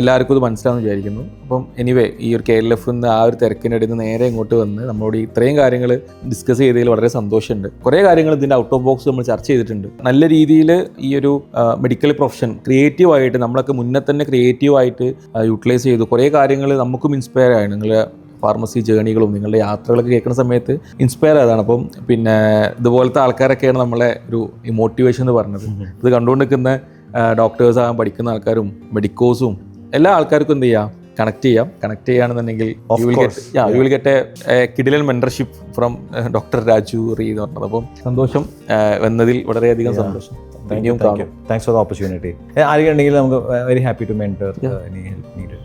എല്ലാവർക്കും ഇത് മനസ്സിലാവുമെന്ന് വിചാരിക്കുന്നു. അപ്പം എനിവേ, ഈ ഒരു KLF നിന്ന് ആ ഒരു തിരക്കിനിടയിൽ നിന്ന് നേരെ ഇങ്ങോട്ട് വന്ന് നമ്മളോട് ഇത്രയും കാര്യങ്ങൾ ഡിസ്കസ് ചെയ്തതിൽ വളരെ സന്തോഷമുണ്ട്. കുറേ കാര്യങ്ങൾ ഇതിൻ്റെ ഔട്ട് ഓഫ് ബോക്സ് നമ്മൾ ചർച്ച ചെയ്തിട്ടുണ്ട്. നല്ല രീതിയിൽ ഈ ഒരു മെഡിക്കൽ പ്രൊഫഷൻ ക്രിയേറ്റീവായിട്ട് നമ്മളൊക്കെ മുന്നേ തന്നെ ക്രിയേറ്റീവായിട്ട് യൂട്ടിലൈസ് ചെയ്തു. കുറേ കാര്യങ്ങൾ നമുക്കും ഇൻസ്പയർ ആയി. നിങ്ങളുടെ ഫാർമസി ജേണികളും നിങ്ങളുടെ യാത്രകളൊക്കെ കേൾക്കുന്ന സമയത്ത് ഇൻസ്പയർ ആയതാണ്. അപ്പം പിന്നെ ഇതുപോലത്തെ ആൾക്കാരൊക്കെയാണ് നമ്മളെ ഒരു മോട്ടിവേഷൻ എന്ന് പറഞ്ഞത്. ഇത് കണ്ടുകൊണ്ട് നിൽക്കുന്ന ഡോക്ടേഴ്സ് ആകാൻ പഠിക്കുന്ന ആൾക്കാരും മെഡിക്കോസും എല്ലാ ആൾക്കാർക്കും എന്ത് ചെയ്യാം, കണക്ട് ചെയ്യുകയാണെന്നുണ്ടെങ്കിൽ യു വിൽ ഗെറ്റ് എ കിഡിലൻ മെന്റർഷിപ്പ് ഫ്രം ഡോക്ടർ രാജു റീ എന്ന് പറഞ്ഞത്. അപ്പം സന്തോഷം വന്നതിൽ വളരെയധികം സന്തോഷം. Thanks for the opportunity. ആരെങ്കിലും ഉണ്ടെങ്കിൽ നമുക്ക് very happy to mentor any help needed.